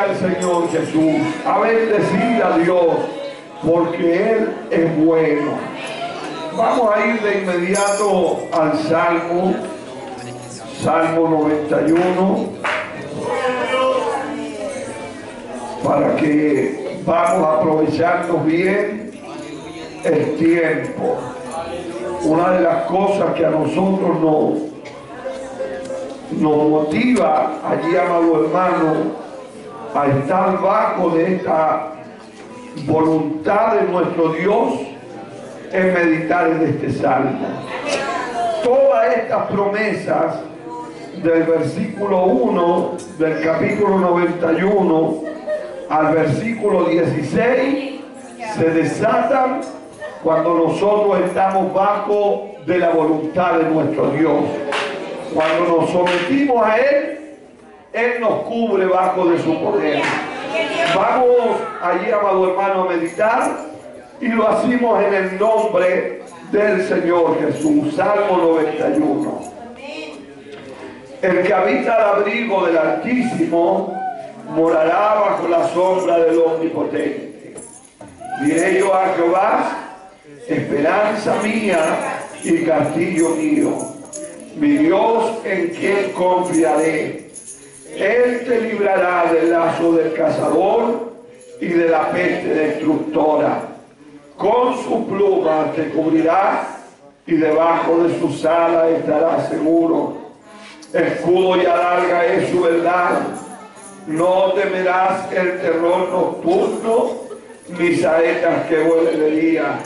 al Señor Jesús, a bendecir a Dios, porque Él es bueno. Vamos a ir de inmediato al Salmo 91, para que vamos aprovechando bien el tiempo. Una de las cosas que a nosotros nos motiva allí, amado hermano, a estar bajo de esta voluntad de nuestro Dios, es meditar en este salmo. Todas estas promesas del versículo 1 del capítulo 91 al versículo 16 se desatan cuando nosotros estamos bajo de la voluntad de nuestro Dios. Cuando nos sometimos a Él, Él nos cubre bajo de su poder. Vamos allí, amado hermano, a meditar, y lo hacemos en el nombre del Señor Jesús. Salmo 91. El que habita al abrigo del Altísimo morará bajo la sombra del Omnipotente. Diré yo a Jehová, esperanza mía y castillo mío, mi Dios en quien confiaré. Él te librará del lazo del cazador y de la peste destructora. Con su pluma te cubrirá y debajo de sus alas estarás seguro. Escudo y adarga es su verdad. No temerás el terror nocturno, ni saetas que vuelen de día,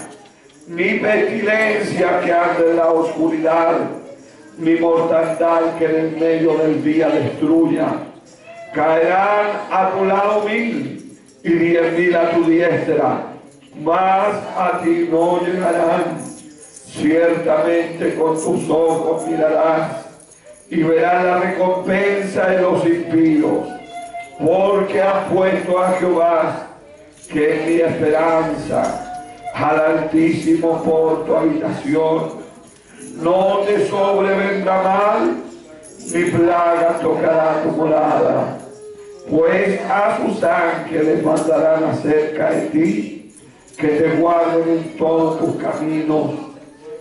ni pestilencia que ande en la oscuridad, ni mortandad que en el medio del día destruya. Caerán a tu lado 1000 y 10.000 a tu diestra, mas a ti no llegarán. Ciertamente con tus ojos mirarás y verás la recompensa de los impíos, porque has puesto a Jehová, que es mi esperanza, al Altísimo por tu habitación. No te sobrevendrá mal, ni plaga tocará tu morada, pues a sus ángeles mandarán acerca de ti, que te guarden en todos tus caminos.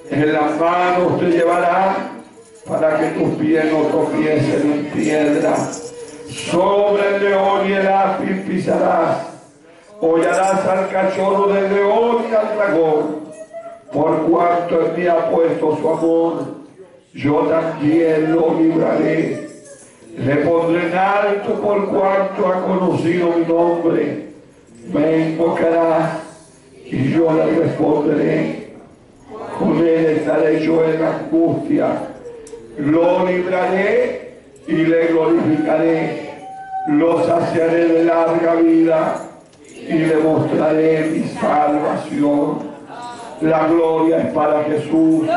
En las manos te llevarán, para que tus pies no tropiecen en piedra. Sobre el león y el áspid pisarás, hollarás al cachorro del león y al dragón. Por cuanto en mí ha puesto su amor, yo también lo libraré. Le pondré en alto por cuanto ha conocido mi nombre. Me invocará y yo le responderé. Con él estaré yo en la angustia. Lo libraré y le glorificaré. Lo saciaré de larga vida y le mostraré mi salvación. La gloria es para Jesús.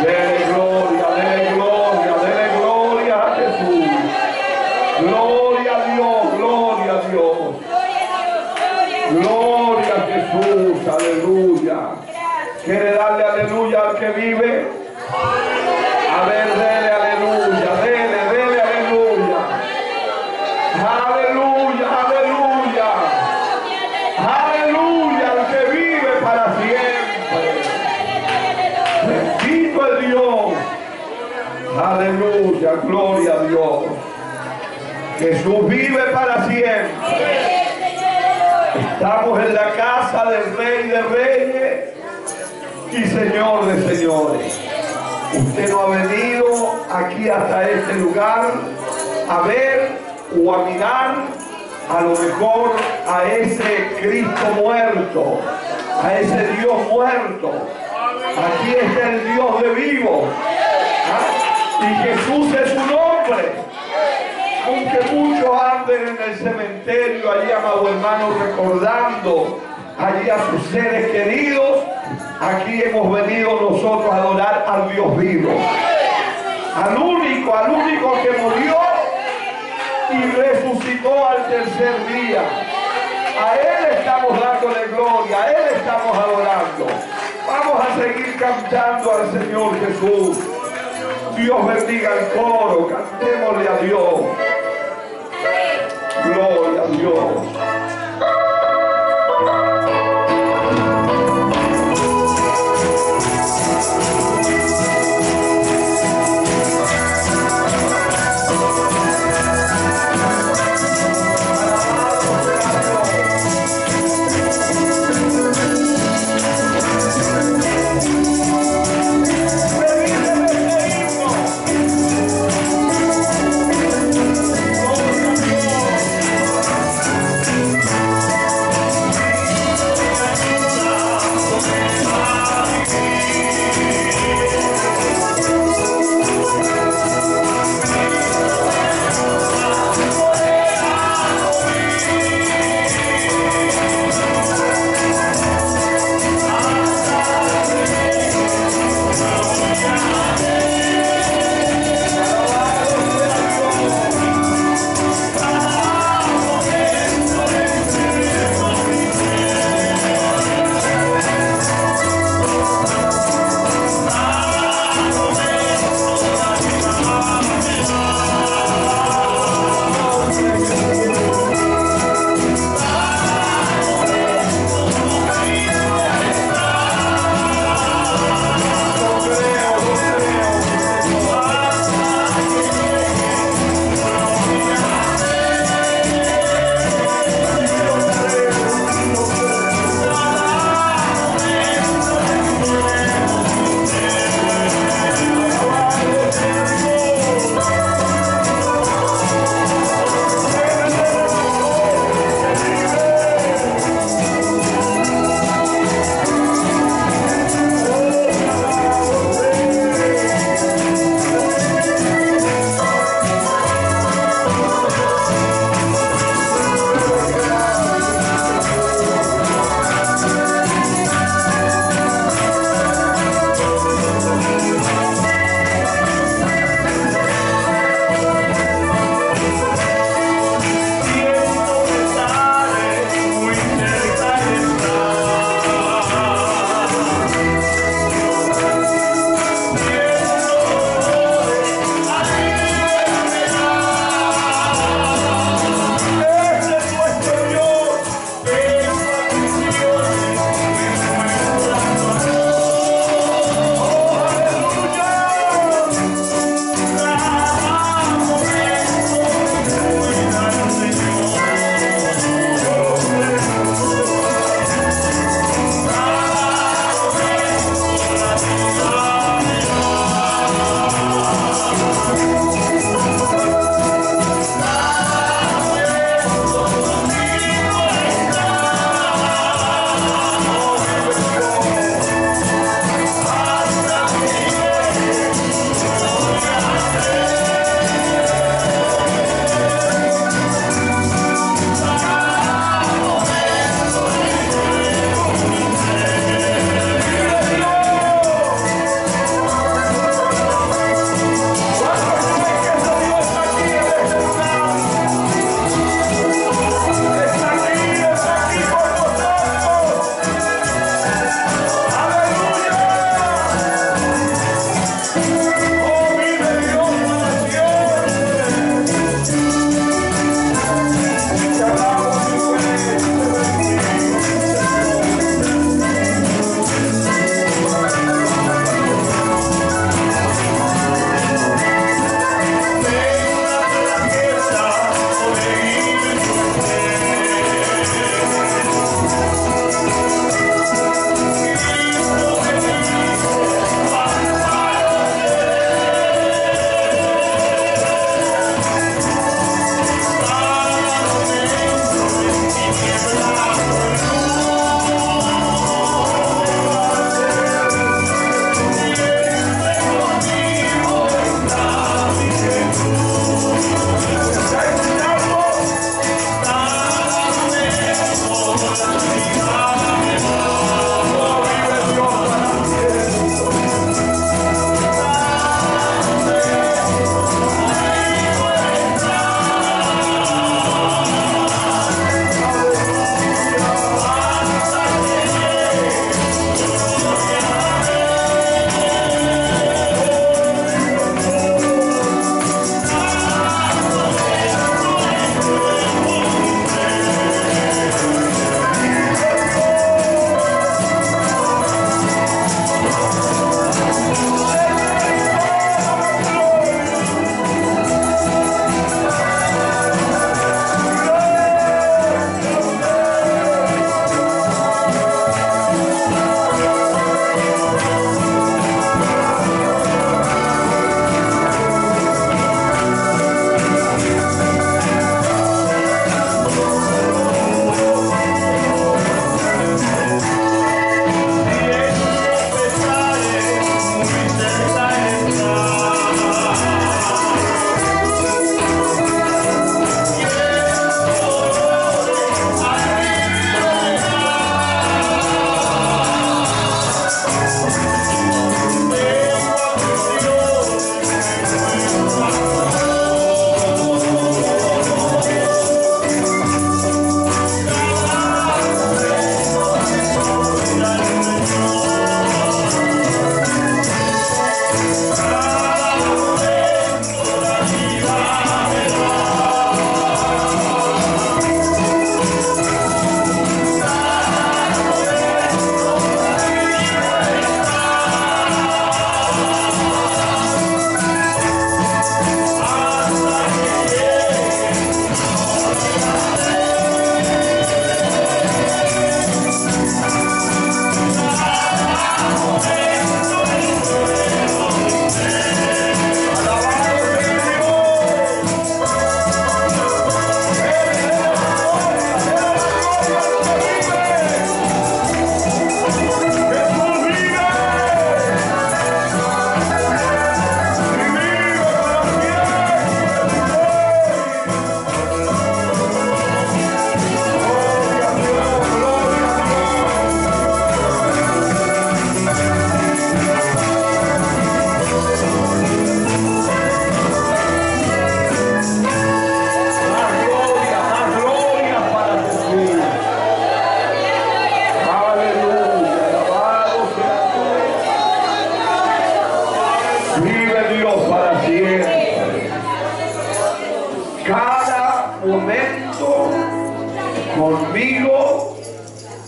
Dele gloria, dele gloria, dele gloria a Jesús. Gloria a Dios, gloria a Dios. Gloria a Jesús, aleluya. ¿Quiere darle aleluya al que vive? A ver, dele aleluya, dele aleluya. Aleluya, aleluya. Aleluya al que vive para siempre. Bendito es Dios. Aleluya, gloria a Dios. Jesús vive para siempre. Estamos en la casa del Rey de Reyes y Señor de Señores. Usted no ha venido aquí hasta este lugar a ver o a mirar a lo mejor a ese Cristo muerto, a ese Dios muerto. Aquí está el Dios de vivo. ¿Ah? Y Jesús es su nombre. Aunque muchos anden en el cementerio allí, amado hermano, recordando allí a sus seres queridos, aquí hemos venido nosotros a adorar al Dios vivo, al único que murió y resucitó al tercer día. A Él estamos dándole gloria, a Él estamos adorando. Vamos a seguir cantando al Señor Jesús. Dios bendiga el coro, cantémosle a Dios. Gloria a Dios.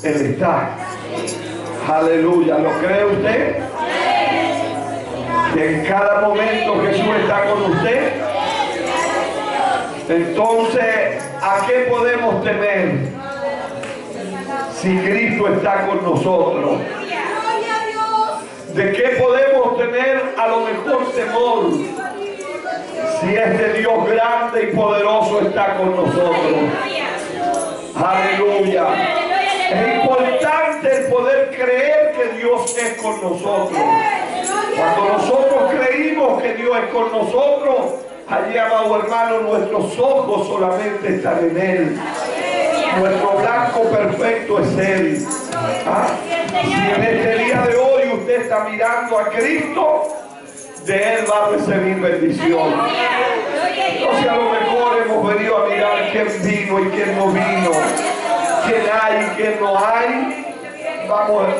Él está. Aleluya. ¿Lo cree usted? Que en cada momento Jesús está con usted. Entonces, ¿a qué podemos temer si Cristo está con nosotros? ¿De qué podemos tener a lo mejor temor si este Dios grande y poderoso está con nosotros? Aleluya. Es importante el poder creer que Dios es con nosotros. Cuando nosotros creímos que Dios es con nosotros, allí, amado hermano, nuestros ojos solamente están en Él. Nuestro blanco perfecto es Él. ¿Ah? Si en este día de hoy usted está mirando a Cristo, de Él va a recibir bendición. Entonces, a lo mejor hemos venido a mirar quién vino y quién no vino, quién hay y quién no hay.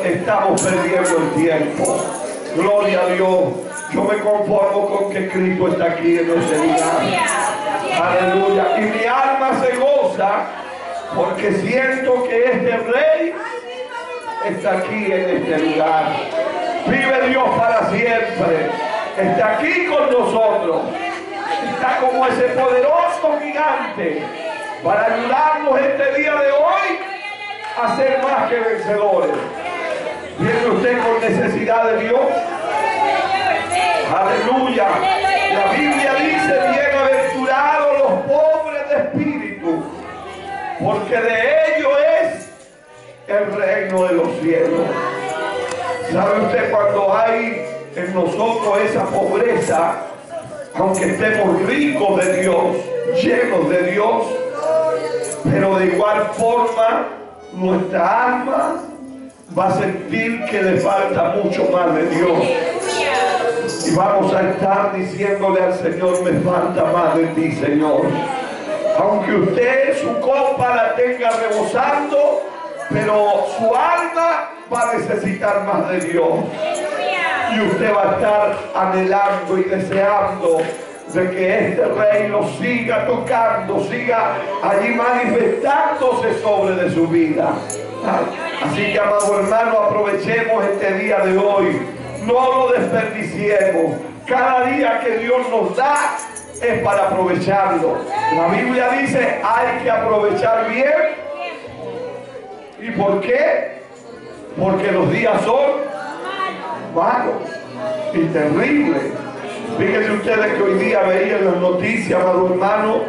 Estamos perdiendo el tiempo. Gloria a Dios. Yo me conformo con que Cristo está aquí en este lugar. Aleluya. Y mi alma se goza porque siento que este Rey está aquí en este lugar. Vive Dios para siempre. Está aquí con nosotros. Está como ese poderoso gigante para ayudarnos este día de hoy a ser más que vencedores. ¿Viene usted con necesidad de Dios? Aleluya. La Biblia dice: bienaventurados los pobres de espíritu, porque de ellos es el reino de los cielos. ¿Sabe usted? Cuando hay en nosotros esa pobreza, aunque estemos ricos de Dios, llenos de Dios, pero de igual forma nuestra alma va a sentir que le falta mucho más de Dios. Y vamos a estar diciéndole al Señor: me falta más de ti, Señor. Aunque usted su copa la tenga rebosando, pero su alma va a necesitar más de Dios. Y usted va a estar anhelando y deseando de que este Rey lo siga tocando, siga allí manifestándose sobre de su vida. Así que, amado hermano, aprovechemos este día de hoy. No lo desperdiciemos. Cada día que Dios nos da es para aprovecharlo. La Biblia dice: hay que aprovechar bien. ¿Y por qué? Porque los días son malos y terribles. Fíjense ustedes que hoy día veía en las noticias, amado hermano,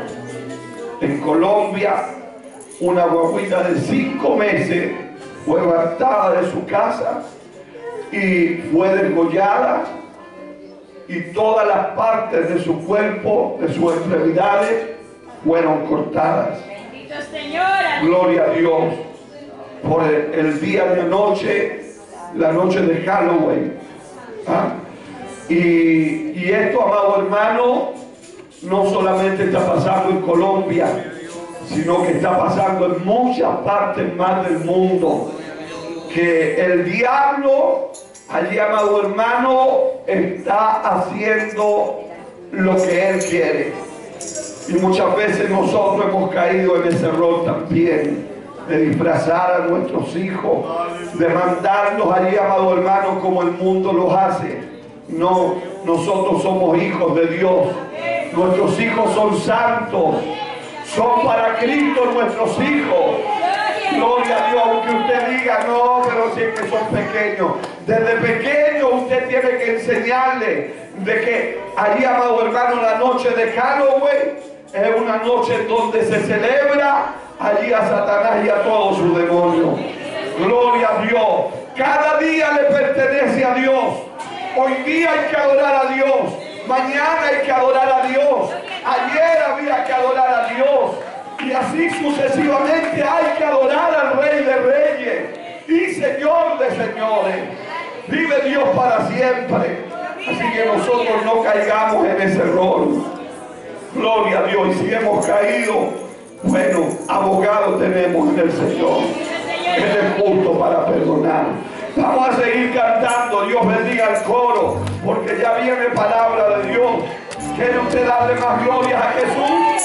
en Colombia, una guaguita de 5 meses fue raptada de su casa y fue degollada, y todas las partes de su cuerpo, de sus extremidades, fueron cortadas. Bendito Señor. Gloria a Dios. Por el día de anoche, la noche de Halloween. ¿Ah? Y esto, amado hermano, no solamente está pasando en Colombia, sino que está pasando en muchas partes más del mundo. Que el diablo, allí, amado hermano, está haciendo lo que él quiere. Y muchas veces nosotros hemos caído en ese error también, de disfrazar a nuestros hijos, de mandarlos allí, amado hermano, como el mundo los hace. No, nosotros somos hijos de Dios. Nuestros hijos son santos, son para Cristo nuestros hijos. Gloria a Dios. Aunque usted diga: no, pero si es que son pequeños. Desde pequeño usted tiene que enseñarle de que allí, amado hermano, la noche de Halloween es una noche donde se celebra allí a Satanás y a todos sus demonios. Gloria a Dios. Cada día le pertenece a Dios. Hoy día hay que adorar a Dios. Mañana hay que adorar a Dios. Ayer había que adorar a Dios. Y así sucesivamente hay que adorar al Rey de Reyes y Señor de Señores. Vive Dios para siempre. Así que nosotros no caigamos en ese error. Gloria a Dios. Y si hemos caído, bueno, abogado tenemos en el Señor. Él es justo para perdonar. Vamos a seguir cantando. Dios bendiga al coro, porque ya viene palabra de Dios. ¿Quiere usted darle más gloria a Jesús?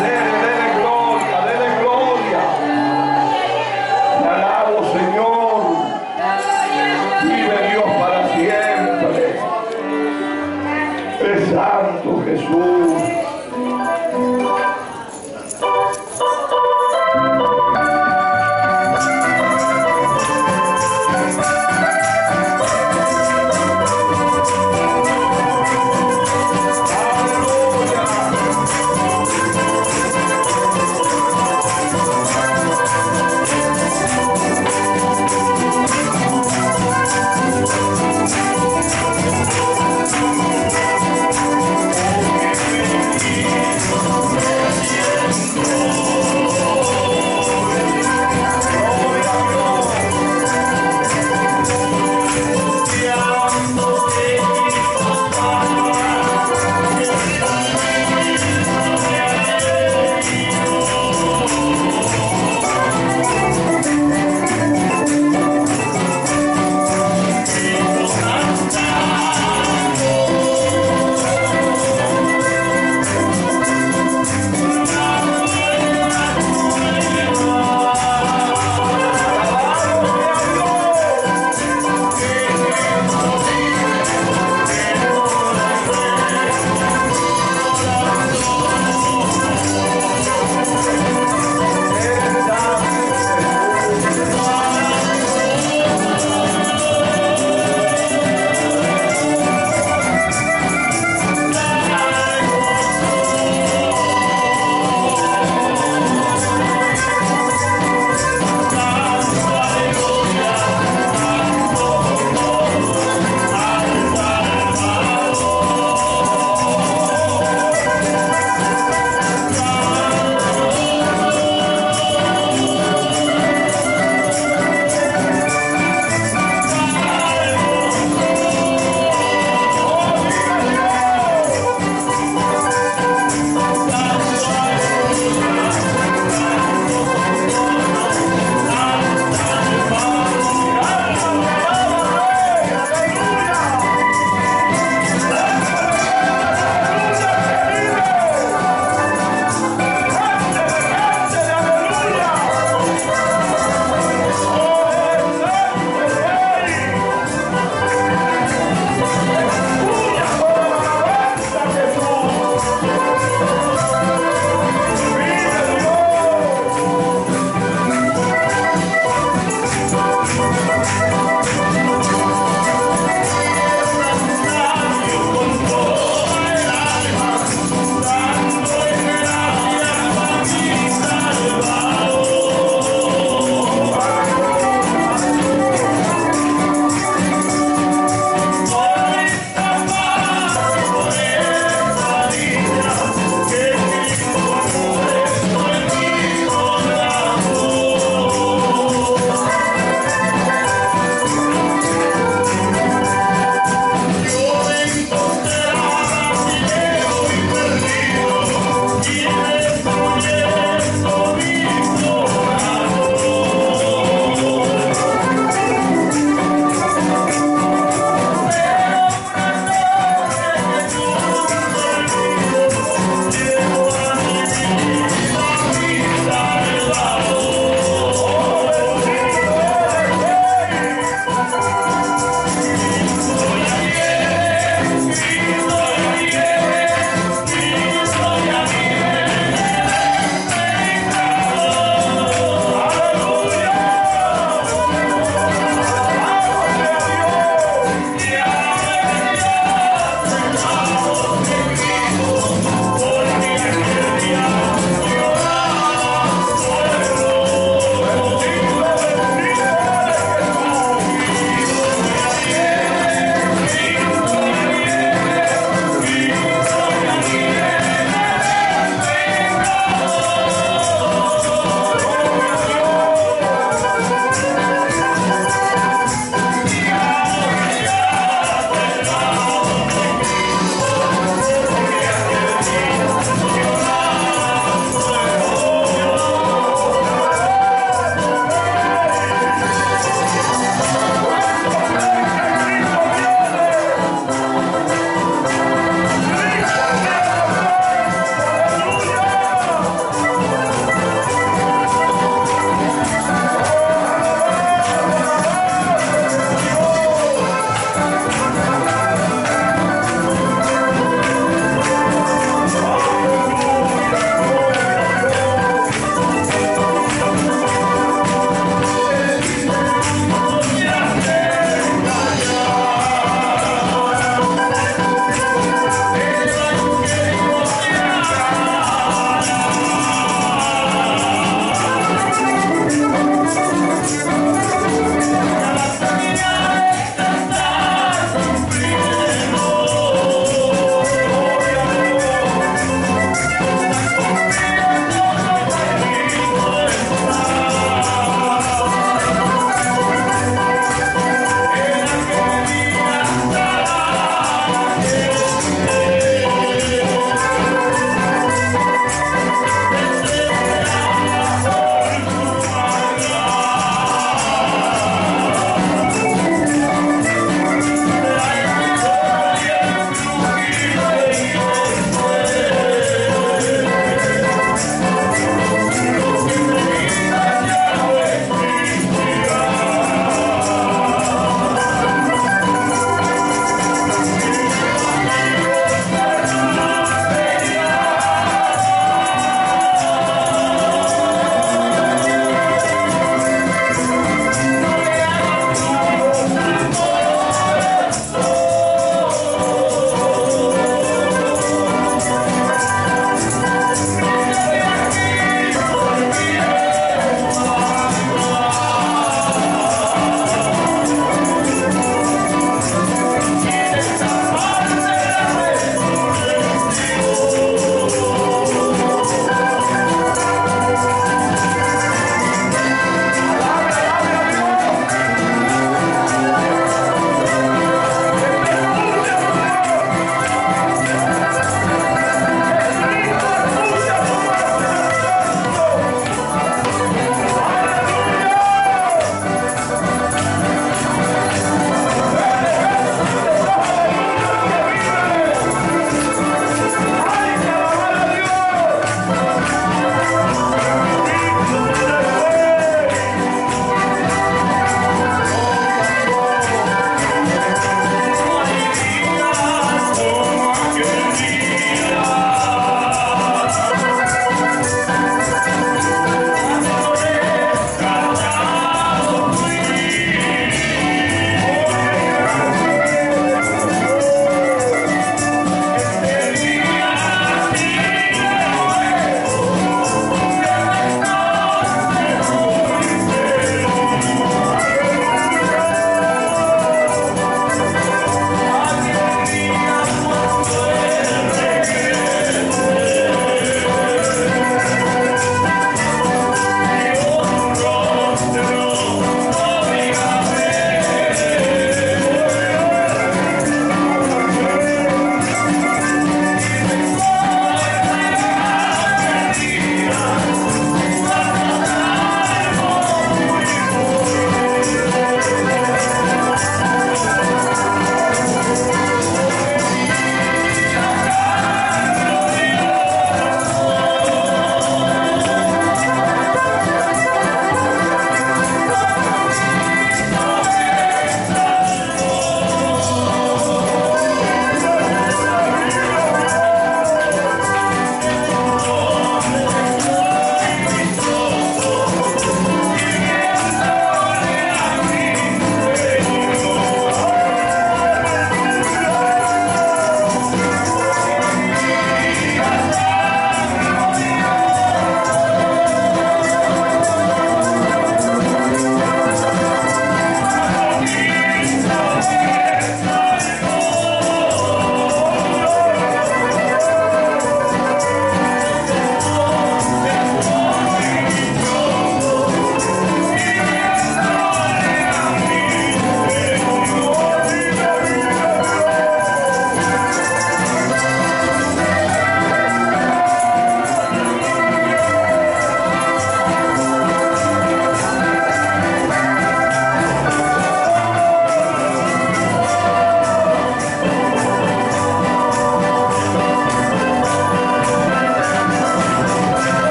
Dele gloria, dele gloria. Te alabo,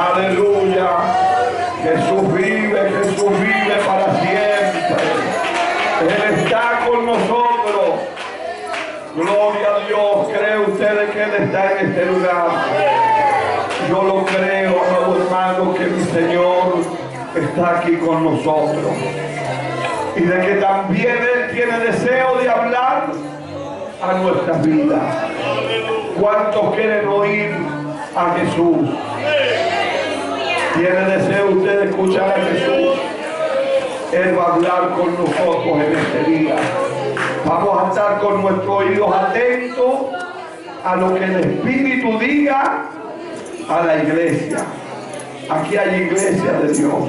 Aleluya. Jesús vive para siempre. Él está con nosotros. Gloria a Dios. ¿Creen ustedes que Él está en este lugar? Yo lo creo, amado hermano, que mi Señor está aquí con nosotros. Y de que también Él tiene deseo de hablar a nuestras vidas. ¿Cuántos quieren oír a Jesús? ¿Tiene deseo usted de escuchar a Jesús? Él va a hablar con nosotros en este día. Vamos a estar con nuestros oídos atentos a lo que el Espíritu diga a la iglesia. Aquí hay iglesia de Dios.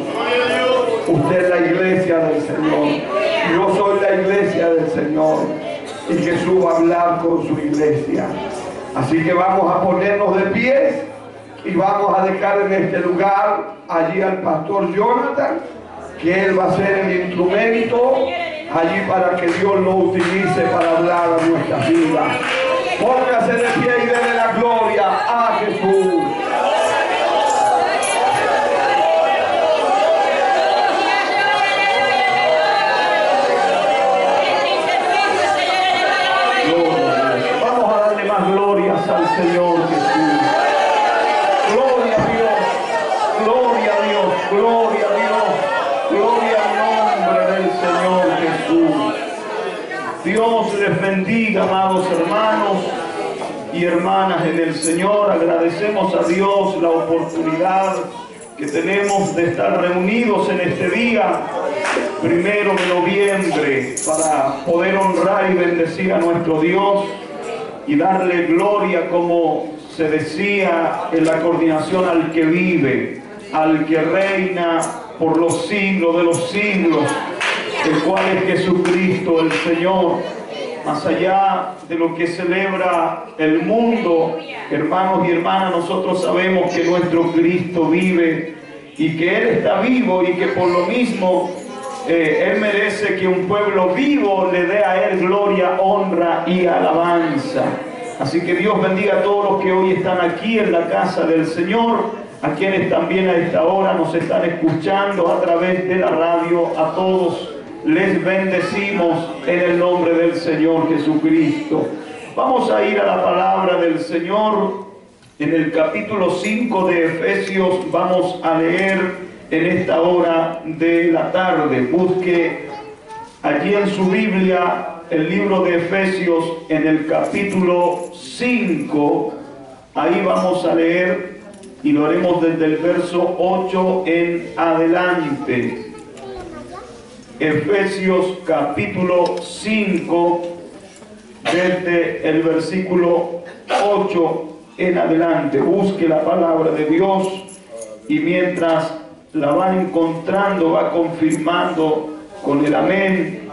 Usted es la iglesia del Señor. Yo soy la iglesia del Señor. Y Jesús va a hablar con su iglesia. Así que vamos a ponernos de pies y vamos a dejar en este lugar allí al pastor Jonathan, que él va a ser el instrumento allí para que Dios lo utilice para hablar a nuestras vidas. Póngase de pie y denle la gloria a Jesús. Vamos a darle más glorias al Señor Jesús. Gloria a Dios, gloria a Dios, gloria a Dios, gloria al nombre del Señor Jesús. Dios les bendiga, amados hermanos y hermanas en el Señor. Agradecemos a Dios la oportunidad que tenemos de estar reunidos en este día, 1 de noviembre, para poder honrar y bendecir a nuestro Dios y darle gloria, como se decía en la coordinación, al que vive, al que reina por los siglos de los siglos, el cual es Jesucristo el Señor. Más allá de lo que celebra el mundo, hermanos y hermanas, nosotros sabemos que nuestro Cristo vive y que Él está vivo, y que por lo mismo Él merece que un pueblo vivo le dé a Él gloria, honra y alabanza. Así que Dios bendiga a todos los que hoy están aquí en la casa del Señor, a quienes también a esta hora nos están escuchando a través de la radio. A todos les bendecimos en el nombre del Señor Jesucristo. Vamos a ir a la palabra del Señor en el capítulo 5 de Efesios. Vamos a leer en esta hora de la tarde. Busque allí en su Biblia el libro de Efesios en el capítulo 5. Ahí vamos a leer y lo haremos desde el verso 8 en adelante. Efesios capítulo 5, desde el versículo 8 en adelante. Busque la palabra de Dios y mientras la van encontrando, va confirmando con el amén,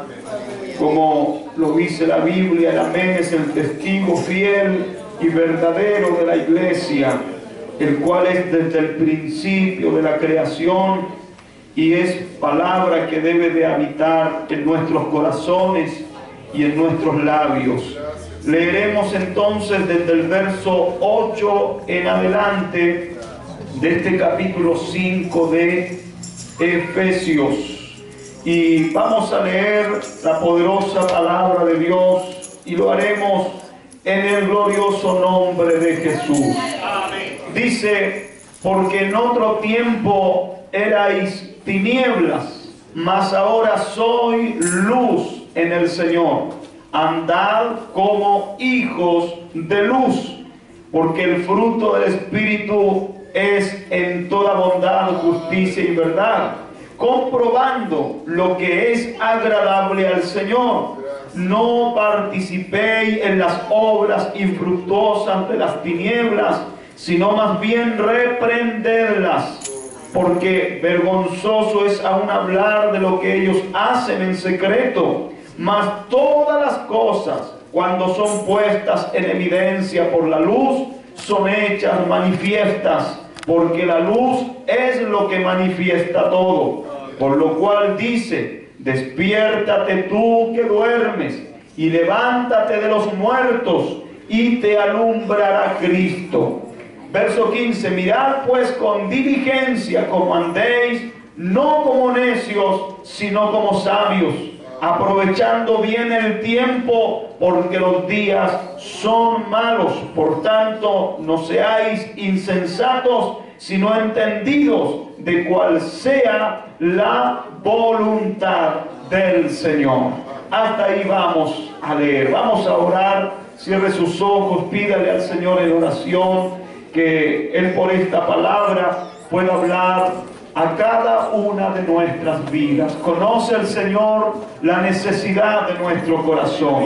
como lo dice la Biblia. El amén es el testigo fiel y verdadero de la iglesia, el cual es desde el principio de la creación, y es palabra que debe de habitar en nuestros corazones y en nuestros labios. Leeremos entonces desde el verso 8 en adelante de este capítulo 5 de Efesios. Y vamos a leer la poderosa palabra de Dios y lo haremos en el glorioso nombre de Jesús. Dice: porque en otro tiempo erais tinieblas, mas ahora soy luz en el Señor. Andad como hijos de luz, porque el fruto del Espíritu es en toda bondad, justicia y verdad, comprobando lo que es agradable al Señor. No participéis en las obras infructuosas de las tinieblas, sino más bien reprendedlas, porque vergonzoso es aún hablar de lo que ellos hacen en secreto. Mas todas las cosas, cuando son puestas en evidencia por la luz, son hechas manifiestas, porque la luz es lo que manifiesta todo. Por lo cual dice: despiértate tú que duermes, y levántate de los muertos, y te alumbrará Cristo. Verso 15, mirad pues con diligencia como andéis, no como necios, sino como sabios, aprovechando bien el tiempo, porque los días son malos. Por tanto, no seáis insensatos, sino entendidos de cuál sea la voluntad del Señor. Hasta ahí vamos a leer. Vamos a orar. Cierre sus ojos, pídale al Señor en oración que Él por esta palabra pueda hablar a cada una de nuestras vidas. Conoce el Señor la necesidad de nuestro corazón,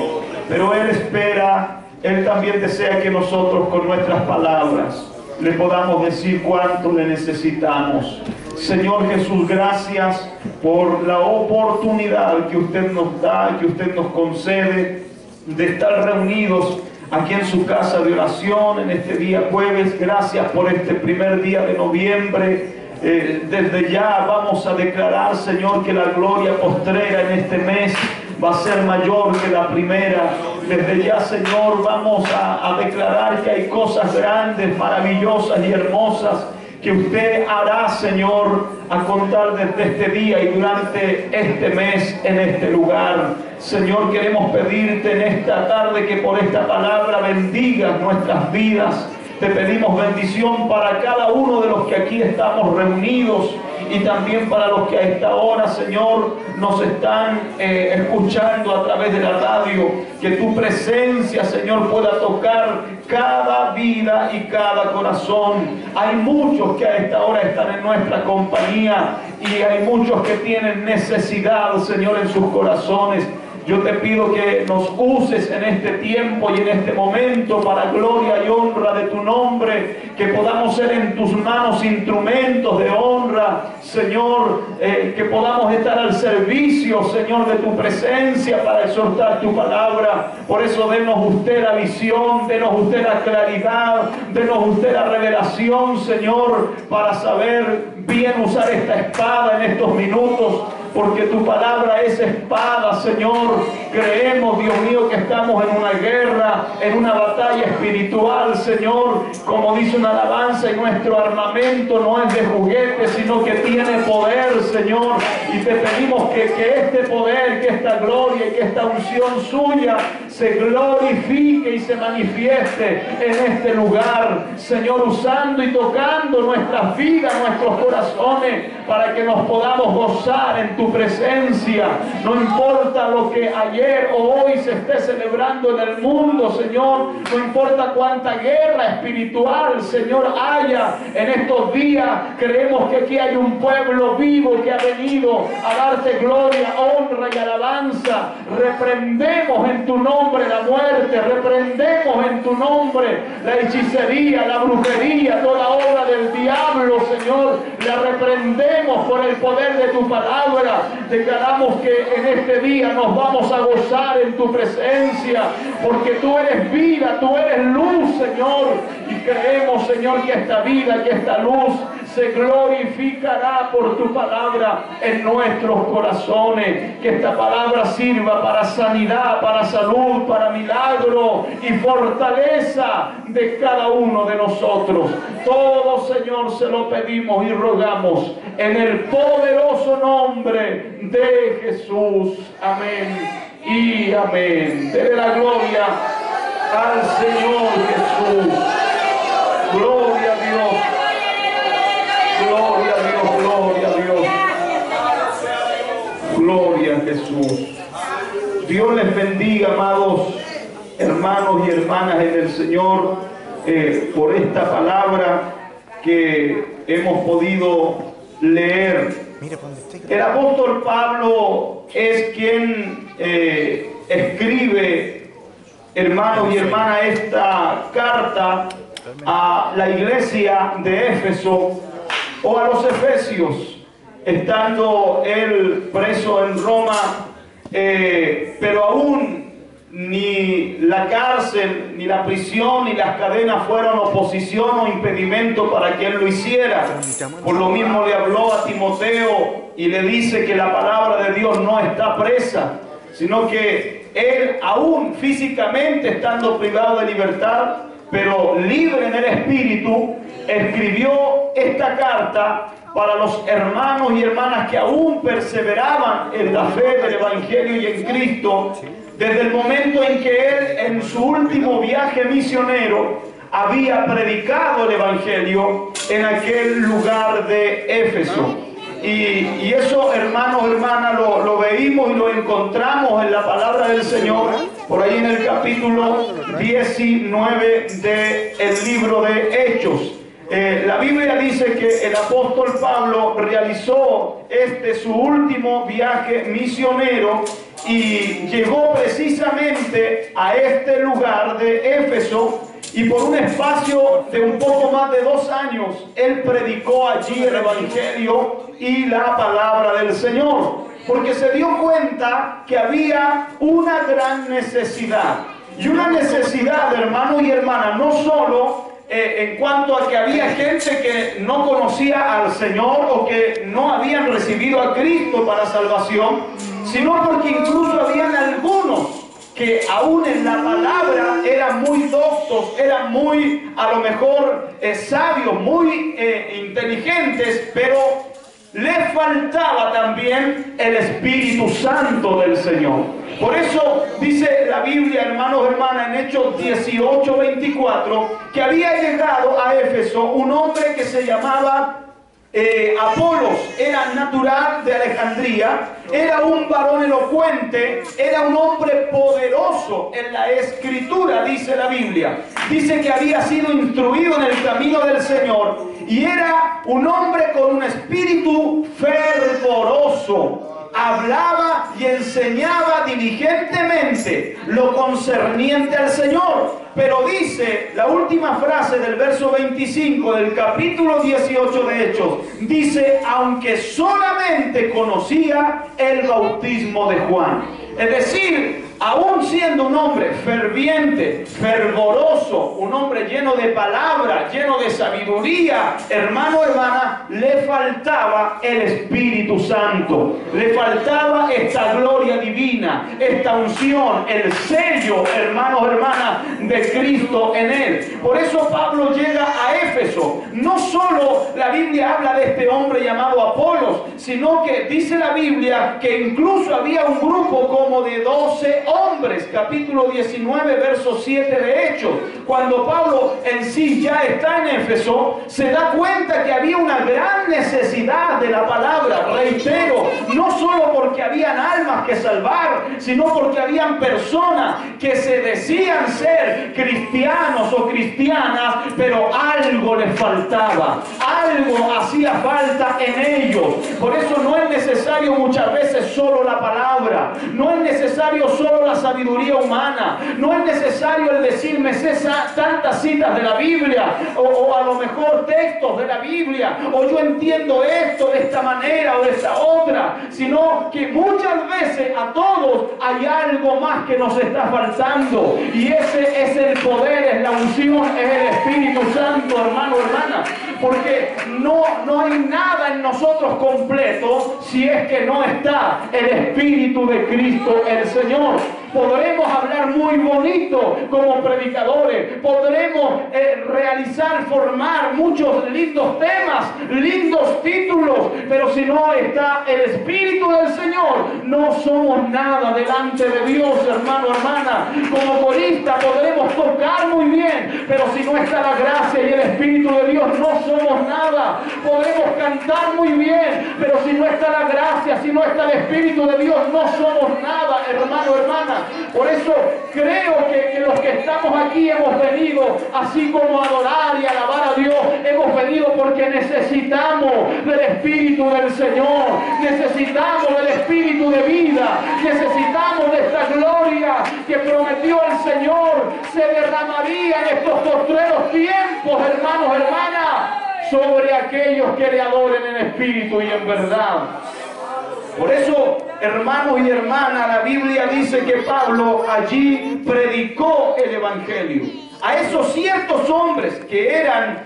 pero Él espera, Él también desea que nosotros con nuestras palabras le podamos decir cuánto le necesitamos. Señor Jesús, gracias por la oportunidad que usted nos da, que usted nos concede de estar reunidos aquí en su casa de oración en este día jueves. Gracias por este primer día de noviembre. Desde ya vamos a declarar, Señor, que la gloria postrera en este mes va a ser mayor que la primera. Desde ya, Señor, vamos a declarar que hay cosas grandes, maravillosas y hermosas que usted hará, Señor, a contar desde este día y durante este mes en este lugar. Señor, queremos pedirte en esta tarde que por esta palabra bendigas nuestras vidas. Te pedimos bendición para cada uno de los que aquí estamos reunidos y también para los que a esta hora, Señor, nos están escuchando a través de la radio. Que tu presencia, Señor, pueda tocar cada vida y cada corazón. Hay muchos que a esta hora están en nuestra compañía y hay muchos que tienen necesidad, Señor, en sus corazones. Yo te pido que nos uses en este tiempo y en este momento para gloria y honra de tu nombre, que podamos ser en tus manos instrumentos de honra, Señor, que podamos estar al servicio, Señor, de tu presencia para exhortar tu palabra. Por eso denos usted la visión, denos usted la claridad, denos usted la revelación, Señor, para saber bien usar esta espada en estos minutos. Porque tu palabra es espada, Señor. Creemos, Dios mío, que estamos en una guerra, en una batalla espiritual, Señor. Como dice una alabanza, y nuestro armamento no es de juguete, sino que tiene poder, Señor. Y te pedimos que este poder, que esta gloria y que esta unción suya se glorifique y se manifieste en este lugar, Señor, usando y tocando nuestras vidas, nuestros corazones, para que nos podamos gozar en tu presencia. No importa lo que ayer o hoy se esté celebrando en el mundo, Señor, no importa cuánta guerra espiritual, Señor, haya en estos días, creemos que aquí hay un pueblo vivo que ha venido a darte gloria, honra y alabanza. Reprendemos en tu nombre la muerte, reprendemos en tu nombre la hechicería, la brujería, toda obra del diablo, Señor, la reprendemos por el poder de tu palabra. Declaramos que en este día nos vamos a gozar en tu presencia, porque tú eres vida, tú eres luz, Señor, y creemos, Señor, que esta vida, que esta luz se glorificará por tu palabra en nuestros corazones. Que esta palabra sirva para sanidad, para salud, para milagro y fortaleza de cada uno de nosotros. Todo, Señor, se lo pedimos y rogamos en el poderoso nombre de Jesús. Amén y amén. Dele la gloria al Señor Jesús. Gloria a Dios. Gloria a Dios, gloria a Dios. Gloria a Jesús. Dios les bendiga, amados hermanos y hermanas en el Señor, por esta palabra que hemos podido leer. El apóstol Pablo es quien escribe, hermanos y hermanas, esta carta a la iglesia de Éfeso o a los efesios, estando él preso en Roma, pero aún ni la cárcel, ni la prisión, ni las cadenas fueron oposición o impedimento para que él lo hiciera. Por lo mismo le habló a Timoteo y le dice que la palabra de Dios no está presa, sino que él, aún físicamente estando privado de libertad, pero libre en el espíritu, escribió esta carta para los hermanos y hermanas que aún perseveraban en la fe del Evangelio y en Cristo, desde el momento en que él, en su último viaje misionero, había predicado el Evangelio en aquel lugar de Éfeso. Y eso, hermanos, hermanas, lo veímos y lo encontramos en la palabra del Señor, por ahí en el capítulo 19 del libro de Hechos. La Biblia dice que el apóstol Pablo realizó su último viaje misionero y llegó precisamente a este lugar de Éfeso, y por un espacio de un poco más de 2 años él predicó allí el Evangelio y la palabra del Señor, porque se dio cuenta que había una gran necesidad, y una necesidad, hermanos y hermanas, no solo en cuanto a que había gente que no conocía al Señor o que no habían recibido a Cristo para salvación, sino porque incluso habían algunos que aún en la palabra eran muy doctos, eran muy, a lo mejor, sabios, muy inteligentes, pero les faltaba también el Espíritu Santo del Señor. Por eso dice la Biblia, hermanos, hermanas, en Hechos 18:24, que había llegado a Éfeso un hombre que se llamaba Apolos, era natural de Alejandría, era un varón elocuente, era un hombre poderoso en la Escritura, dice la Biblia. Dice que había sido instruido en el camino del Señor y era un hombre con un espíritu fervoroso. Hablaba y enseñaba diligentemente lo concerniente al Señor. Pero dice la última frase del verso 25 del capítulo 18 de Hechos, dice, aunque solamente conocía el bautismo de Juan. Es decir, aún siendo un hombre ferviente, fervoroso, un hombre lleno de palabra, lleno de sabiduría, hermano, hermana, le faltaba el Espíritu Santo, le faltaba esta gloria divina, esta unción, el sello, hermanos, hermanas, de Cristo en él. Por eso Pablo llega a Éfeso. No solo la Biblia habla de este hombre llamado Apolos, sino que dice la Biblia que incluso había un grupo como de 12 hombres, capítulo 19, verso 7 de Hechos. Cuando Pablo en sí ya está en Éfeso, se da cuenta que había una gran necesidad de la palabra. Reitero, no solo porque habían almas que salvar, sino porque habían personas que se decían ser cristianos o cristianas, pero algo les faltaba, algo hacía falta en ellos. Por eso no es necesario muchas veces solo la palabra, no es necesario solo la sabiduría humana, no es necesario el decirme sé tantas citas de la Biblia o a lo mejor textos de la Biblia, o yo entiendo esto de esta manera o de esta otra, sino que muchas veces a todos hay algo más que nos está faltando, y ese es el poder, es la unción, es el Espíritu Santo, hermano, hermana, porque no hay nada en nosotros completo si es que no está el Espíritu de Cristo el Señor. Podremos hablar muy bonito como predicadores, podremos formar muchos lindos temas, lindos títulos, pero si no está el Espíritu del Señor, no somos nada delante de Dios, hermano, hermana. Como corista podremos tocar muy bien, pero si no está la gracia y el Espíritu de Dios, no somos nada. Podremos cantar muy bien, pero si no está la gracia, si no está el Espíritu de Dios, no somos nada, hermano, hermana. Por eso creo que los que estamos aquí hemos venido, así como a adorar y alabar a Dios, hemos venido porque necesitamos del Espíritu del Señor, necesitamos del Espíritu de vida, necesitamos de esta gloria que prometió el Señor se derramaría en estos postreros tiempos, hermanos, hermanas, sobre aquellos que le adoren en espíritu y en verdad. Por eso, hermanos y hermanas, la Biblia dice que Pablo allí predicó el Evangelio a esos ciertos hombres que eran,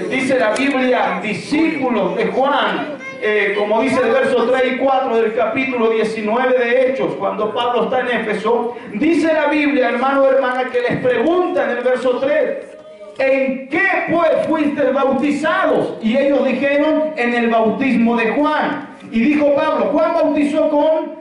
dice la Biblia, discípulos de Juan, como dice el verso 3 y 4 del capítulo 19 de Hechos, cuando Pablo está en Éfeso, dice la Biblia, hermano, hermana, que les pregunta en el verso 3, ¿en qué pues fuisteis bautizados? Y ellos dijeron, en el bautismo de Juan. Y dijo Pablo, Juan bautizó con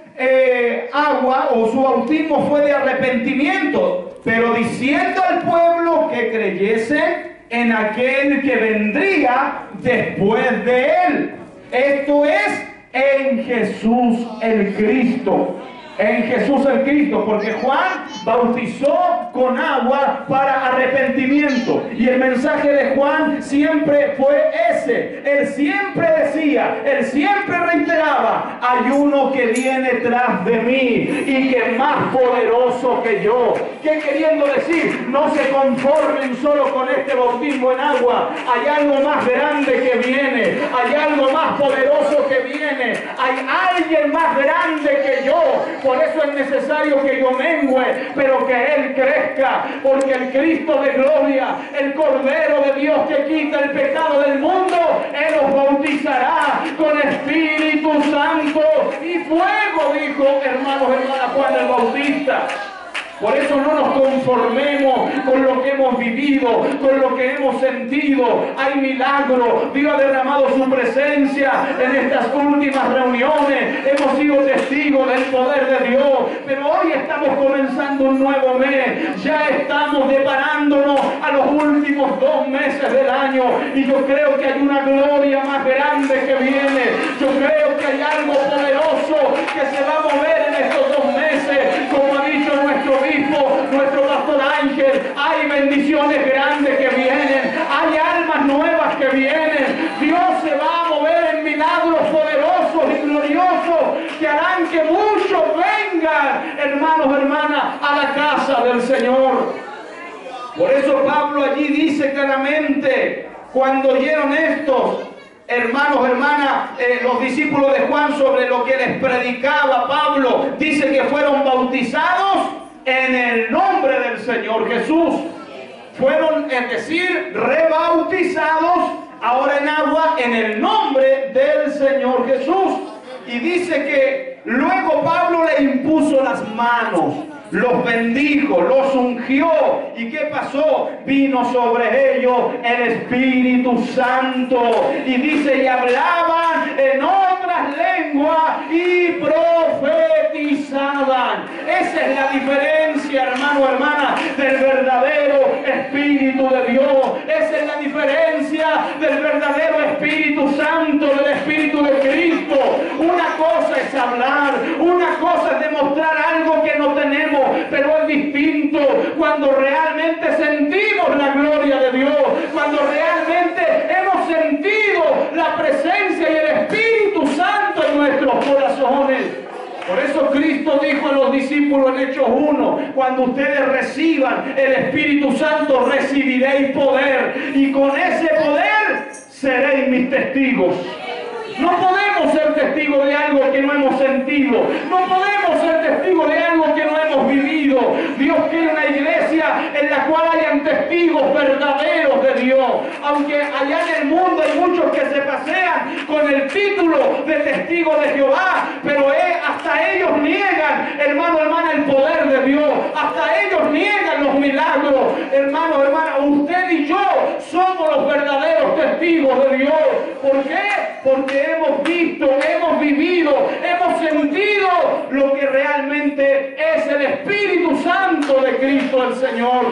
agua, o su bautismo fue de arrepentimiento, pero diciendo al pueblo que creyese en aquel que vendría después de él. Esto es, en Jesús el Cristo. En Jesús el Cristo, porque Juan bautizó con agua para arrepentimiento, y el mensaje de Juan siempre fue ese. Él siempre decía, él siempre reiteraba, hay uno que viene tras de mí y que es más poderoso que yo. ¿Qué queriendo decir? No se conformen solo con este bautismo en agua, hay algo más grande que viene, hay algo más poderoso que viene, hay alguien más grande que yo. Por eso es necesario que yo mengüe, pero que Él crezca, porque el Cristo de gloria, el Cordero de Dios que quita el pecado del mundo, Él los bautizará con Espíritu Santo y fuego, dijo, hermanos, hermanas, Juan el Bautista. Por eso no nos conformemos con lo que hemos vivido, con lo que hemos sentido. Hay milagros. Dios ha derramado su presencia en estas últimas reuniones. Hemos sido testigos del poder de Dios. Pero hoy estamos comenzando un nuevo mes. Ya estamos deparándonos a los últimos 2 meses del año. Y yo creo que hay una gloria más grande que viene. Yo creo que hay algo poderoso que se va a mover en estos 2 meses. Como ha dicho nuestro obispo, nuestro pastor Ángel, hay bendiciones grandes que vienen, hay almas nuevas que vienen. Dios se va a mover en milagros poderosos y gloriosos que harán que muchos vengan, hermanos, hermanas, a la casa del Señor. Por eso Pablo allí dice claramente, cuando oyeron estos, hermanos, hermanas, los discípulos de Juan, sobre lo que les predicaba Pablo, dice que fueron bautizados en el nombre del Señor Jesús. Fueron, es decir, rebautizados ahora en agua en el nombre del Señor Jesús. Y dice que luego Pablo le impuso las manos, los bendijo, los ungió. ¿Y qué pasó? Vino sobre ellos el Espíritu Santo. Y dice, y hablaban en otras lenguas y profetizaban. Esa es la diferencia, hermano, hermana, del verdadero Espíritu de Dios. Esa es la diferencia del verdadero Espíritu Santo, del Espíritu de Cristo. Una cosa es hablar, una cosa es demostrar algo que no tenemos, pero es distinto cuando realmente sentimos la gloria de Dios, cuando realmente hemos sentido la presencia y el Espíritu Santo en nuestros corazones. Por eso Cristo dijo a los discípulos en Hechos 1, cuando ustedes reciban el Espíritu Santo, recibiréis poder, y con ese poder seréis mis testigos. No podemos ser testigos de algo que no hemos sentido. No podemos ser testigos de algo que no hemos vivido. Dios quiere una iglesia en la cual hayan testigos verdaderos de Dios. Aunque allá en el mundo hay muchos que se pasean con el título de testigo de Jehová, pero hasta ellos niegan, hermano, hermana, el poder de Dios. Hasta ellos niegan los milagros. Hermano, hermana, usted y yo somos los verdaderos testigos de Dios. ¿Por qué? Porque hemos visto, hemos vivido, hemos sentido lo que realmente es el Espíritu Santo de Cristo el Señor.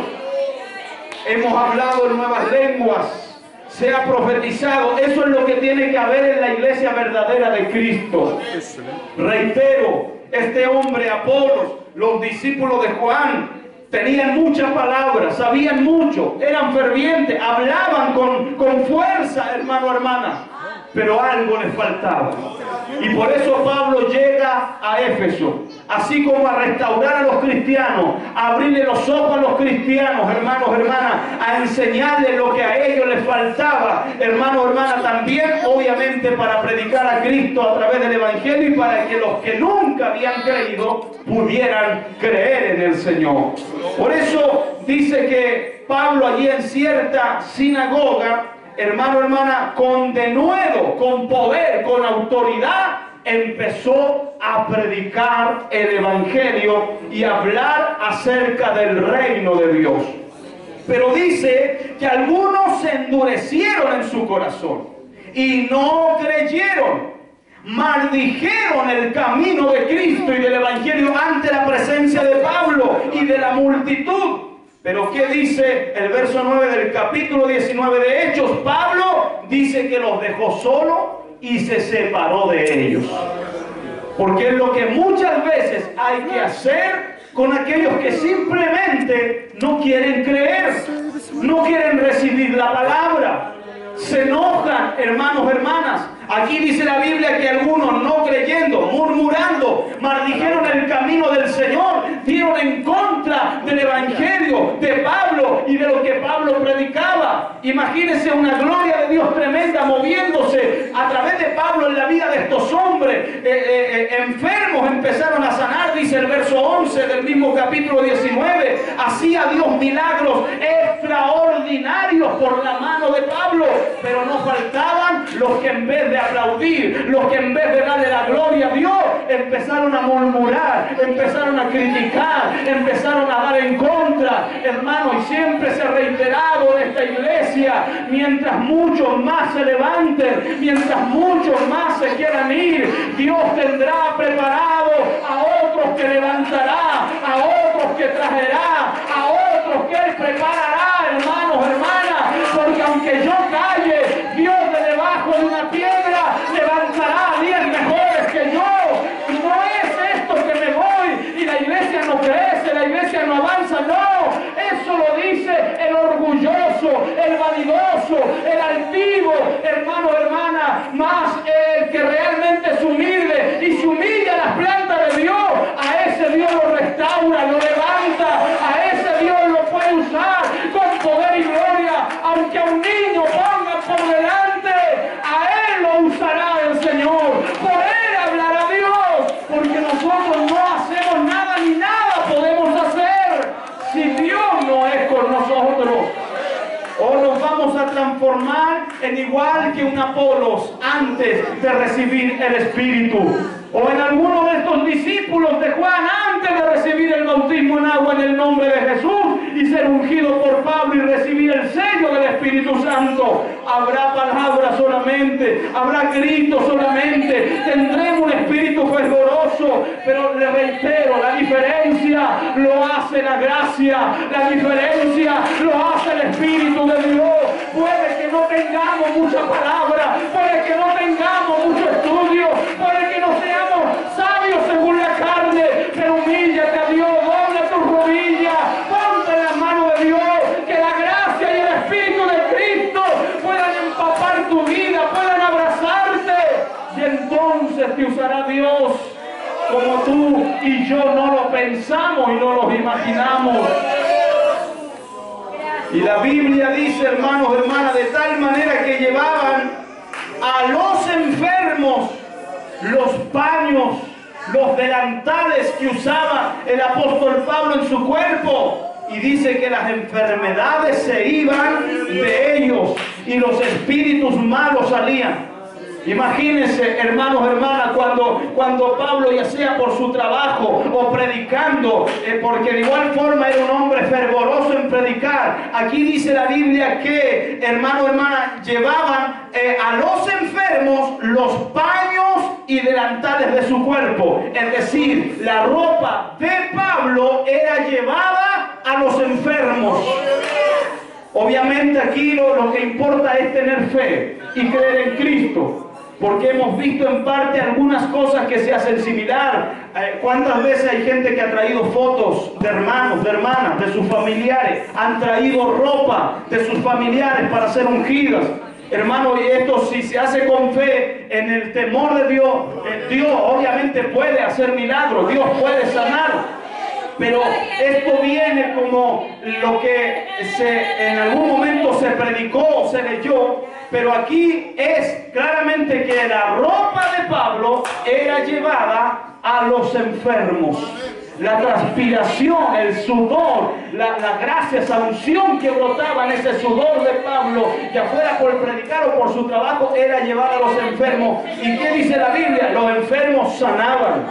Hemos hablado en nuevas lenguas, se ha profetizado. Eso es lo que tiene que haber en la iglesia verdadera de Cristo. Reitero, este hombre Apolos, los discípulos de Juan, tenían muchas palabras, sabían mucho, eran fervientes, hablaban con fuerza, hermano, hermana. Pero algo les faltaba. Y por eso Pablo llega a Éfeso, así como a restaurar a los cristianos, a abrirle los ojos a los cristianos, hermanos, hermanas, a enseñarles lo que a ellos les faltaba, hermanos, hermanas, también obviamente para predicar a Cristo a través del Evangelio y para que los que nunca habían creído pudieran creer en el Señor. Por eso dice que Pablo allí en cierta sinagoga, hermano, hermana, con denuedo, con poder, con autoridad, empezó a predicar el evangelio y hablar acerca del reino de Dios. Pero dice que algunos se endurecieron en su corazón y no creyeron. Maldijeron el camino de Cristo y del evangelio ante la presencia de Pablo y de la multitud. Pero ¿qué dice el verso 9 del capítulo 19 de Hechos? Pablo dice que los dejó solos y se separó de ellos. Porque es lo que muchas veces hay que hacer con aquellos que simplemente no quieren creer, no quieren recibir la palabra. Se enojan, hermanos, hermanas. Aquí dice la Biblia que algunos no creyendo, murmurando, maldijeron el camino del Señor, dieron en contra del evangelio de Pablo y de lo que Pablo predicaba. Imagínense una gloria de Dios tremenda moviéndose a través de Pablo en la vida de estos hombres. Enfermos empezaron a sanar, dice el verso 11 del mismo capítulo 19. Hacía Dios milagros extraordinarios por la mano de Pablo, pero no faltaban los que en vez de aplaudir, los que en vez de darle la gloria a Dios, empezaron a murmurar, empezaron a criticar, empezaron a dar en contra, hermano. Y siempre se ha reiterado de esta iglesia: mientras muchos más se levanten, mientras muchos más se quieran ir, Dios tendrá preparado a otros que levantará, a otros que traerá, a otros que Él preparará, hermanos, hermanas. Porque aunque yo calle, Dios de debajo de una piedra levantará a 10 mejores que yo. No es esto que me voy y la iglesia no crece, la iglesia no avanza, no. Eso lo dice el orgulloso, el vanidoso, el altivo, hermano, hermana. Más el que realmente es humilde y se humilla a las plantas de Dios, a ese Dios lo restaura, lo levanta, a ese Dios lo puede usar con poder y gloria. Aunque a un niño ponga por delante, a Él lo usará el Señor. Por Él hablará Dios, porque nosotros no hacemos nada ni nada podemos hacer si Dios no es con nosotros. O nos vamos a transformar en igual que un Apolos antes de recibir el Espíritu, o en alguno de estos discípulos de Juan antes de recibir el bautismo en agua en el nombre de Jesús y ser ungido por Pablo y recibir el sello del Espíritu Santo. Habrá palabras solamente, habrá gritos solamente, tendremos un espíritu fervoroso, pero le reitero, la diferencia lo hace la gracia, la diferencia lo hace el Espíritu de Dios. Puede que no tengamos mucha palabra, puede que no tengamos mucho estudio, puede que no seamos sabios según la carne, pero humíllate a Dios, dobla tus rodillas, ponte en la mano de Dios, que la gracia y el Espíritu de Cristo puedan empapar tu vida, puedan abrazarte, y entonces te usará Dios como tú y yo no lo pensamos y no lo imaginamos. Y la Biblia dice, hermanos, hermanas, de tal manera que llevaban a los enfermos los paños, los delantales que usaba el apóstol Pablo en su cuerpo. Y dice que las enfermedades se iban de ellos y los espíritus malos salían. Imagínense, hermanos, hermanas, cuando Pablo, ya sea por su trabajo o predicando, porque de igual forma era un hombre fervoroso en predicar. Aquí dice la Biblia que, hermano, hermana, llevaban a los enfermos los paños y delantales de su cuerpo. Es decir, la ropa de Pablo era llevada a los enfermos. Obviamente aquí lo que importa es tener fe y creer en Cristo, porque hemos visto en parte algunas cosas que se hacen similar. ¿Cuántas veces hay gente que ha traído fotos de hermanos, de hermanas, de sus familiares? Han traído ropa de sus familiares para ser ungidas. Hermano, y esto si se hace con fe, en el temor de Dios, Dios obviamente puede hacer milagros, Dios puede sanar. Pero esto viene como lo que en algún momento se predicó, se leyó, pero aquí es claramente que la ropa de Pablo era llevada a los enfermos. la transpiración, el sudor, la gracia, esa unción que brotaba en ese sudor de Pablo, ya fuera por predicar o por su trabajo, era llevar a los enfermos. ¿Y qué dice la Biblia? Los enfermos sanaban.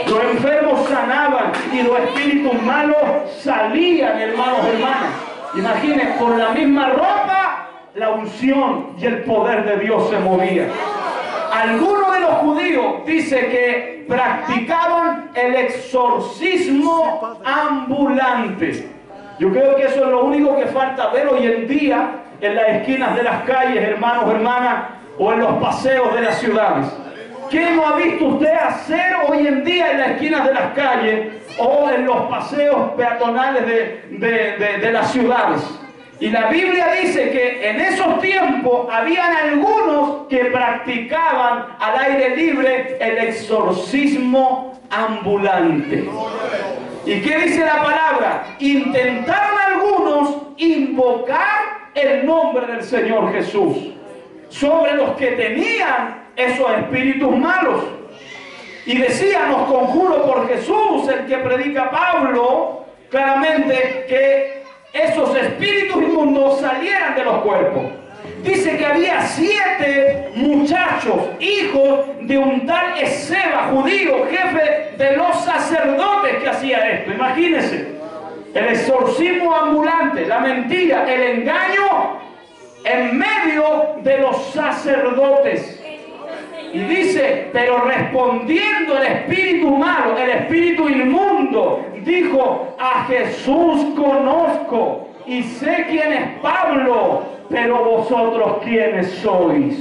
Los enfermos sanaban y los espíritus malos salían, hermanos, hermanas. Imaginen, con la misma ropa, la unción y el poder de Dios se movía. Algunos de los judíos dice que practicaban el exorcismo ambulante. Yo creo que eso es lo único que falta ver hoy en día en las esquinas de las calles, hermanos, hermanas, o en los paseos de las ciudades. ¿Qué no ha visto usted hacer hoy en día en las esquinas de las calles o en los paseos peatonales de las ciudades? Y la Biblia dice que en esos tiempos habían algunos que practicaban al aire libre el exorcismo ambulante. ¿Y qué dice la palabra? Intentaron algunos invocar el nombre del Señor Jesús sobre los que tenían esos espíritus malos. Y decían, os conjuro por Jesús, el que predica Pablo, claramente que esos espíritus inmundos salieran de los cuerpos. Dice que había 7 muchachos, hijos de un tal Esceva, judío, jefe de los sacerdotes, que hacía esto. Imagínense, el exorcismo ambulante, la mentira, el engaño en medio de los sacerdotes. Y dice, pero respondiendo el espíritu malo, el espíritu inmundo, dijo, a Jesús conozco y sé quién es Pablo, pero vosotros quiénes sois.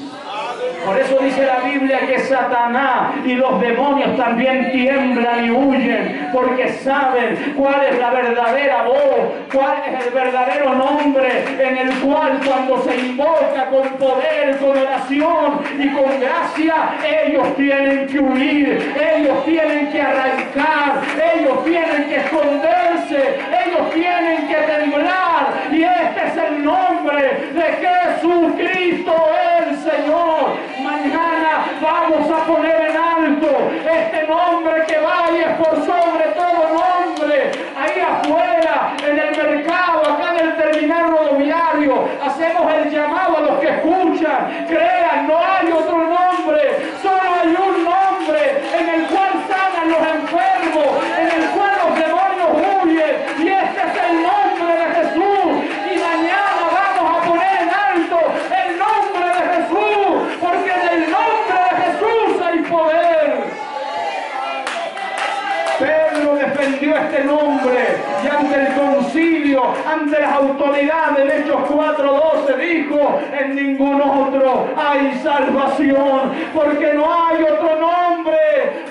Por eso dice la Biblia que Satanás y los demonios también tiemblan y huyen, porque saben cuál es la verdadera voz, cuál es el verdadero nombre en el cual cuando se invoca con poder, con oración y con gracia, ellos tienen que huir, ellos tienen que arrancar, ellos tienen que esconderse, ellos tienen que temblar. Y este es el nombre de Jesucristo el Señor. Mañana vamos a poner en alto este nombre que vaya por sobre todo nombre. Ahí afuera, en el mercado, acá en el terminal rodoviario, hacemos el llamado a los que escuchan. Crean, no hay otro nombre, solo hay un nombre en el cual sanan los enfermos, en el cual los demonios huyen. Y este es el nombre de Jesús. Y mañana vamos a poner en alto el nombre de Jesús, porque en el nombre de Jesús hay poder. Pedro defendió este nombre y ante el concilio, ante las autoridades, en Hechos 4:12 dijo, en ningún otro hay salvación, porque no hay otro nombre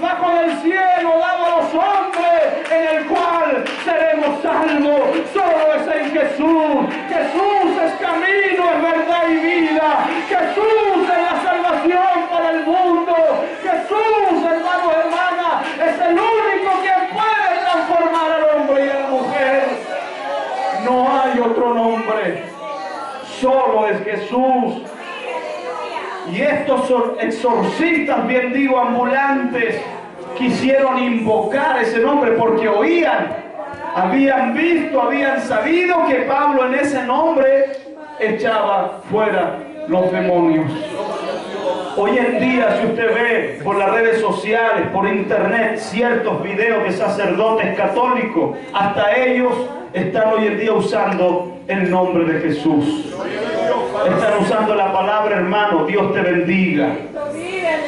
bajo el cielo dado a los hombres en el cual seremos salvos. Solo es en Jesús. Jesús es camino, es verdad y vida. Jesús es la salvación para el mundo. Jesús, hermanos, hermanas, es el único que puede transformar al hombre y a la mujer. No hay otro nombre, solo es Jesús. Y estos exorcistas, bien digo, ambulantes, quisieron invocar ese nombre porque oían, habían visto, habían sabido que Pablo en ese nombre echaba fuera los demonios. Hoy en día, si usted ve por las redes sociales, por internet, ciertos videos de sacerdotes católicos, hasta ellos están hoy en día usando el nombre de Jesús. Están usando la palabra, hermano, Dios te bendiga.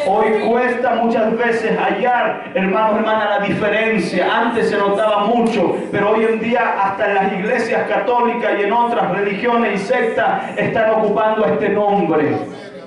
Hoy cuesta muchas veces hallar, hermanos, hermanas, la diferencia. Antes se notaba mucho, pero hoy en día hasta en las iglesias católicas y en otras religiones y sectas están ocupando este nombre.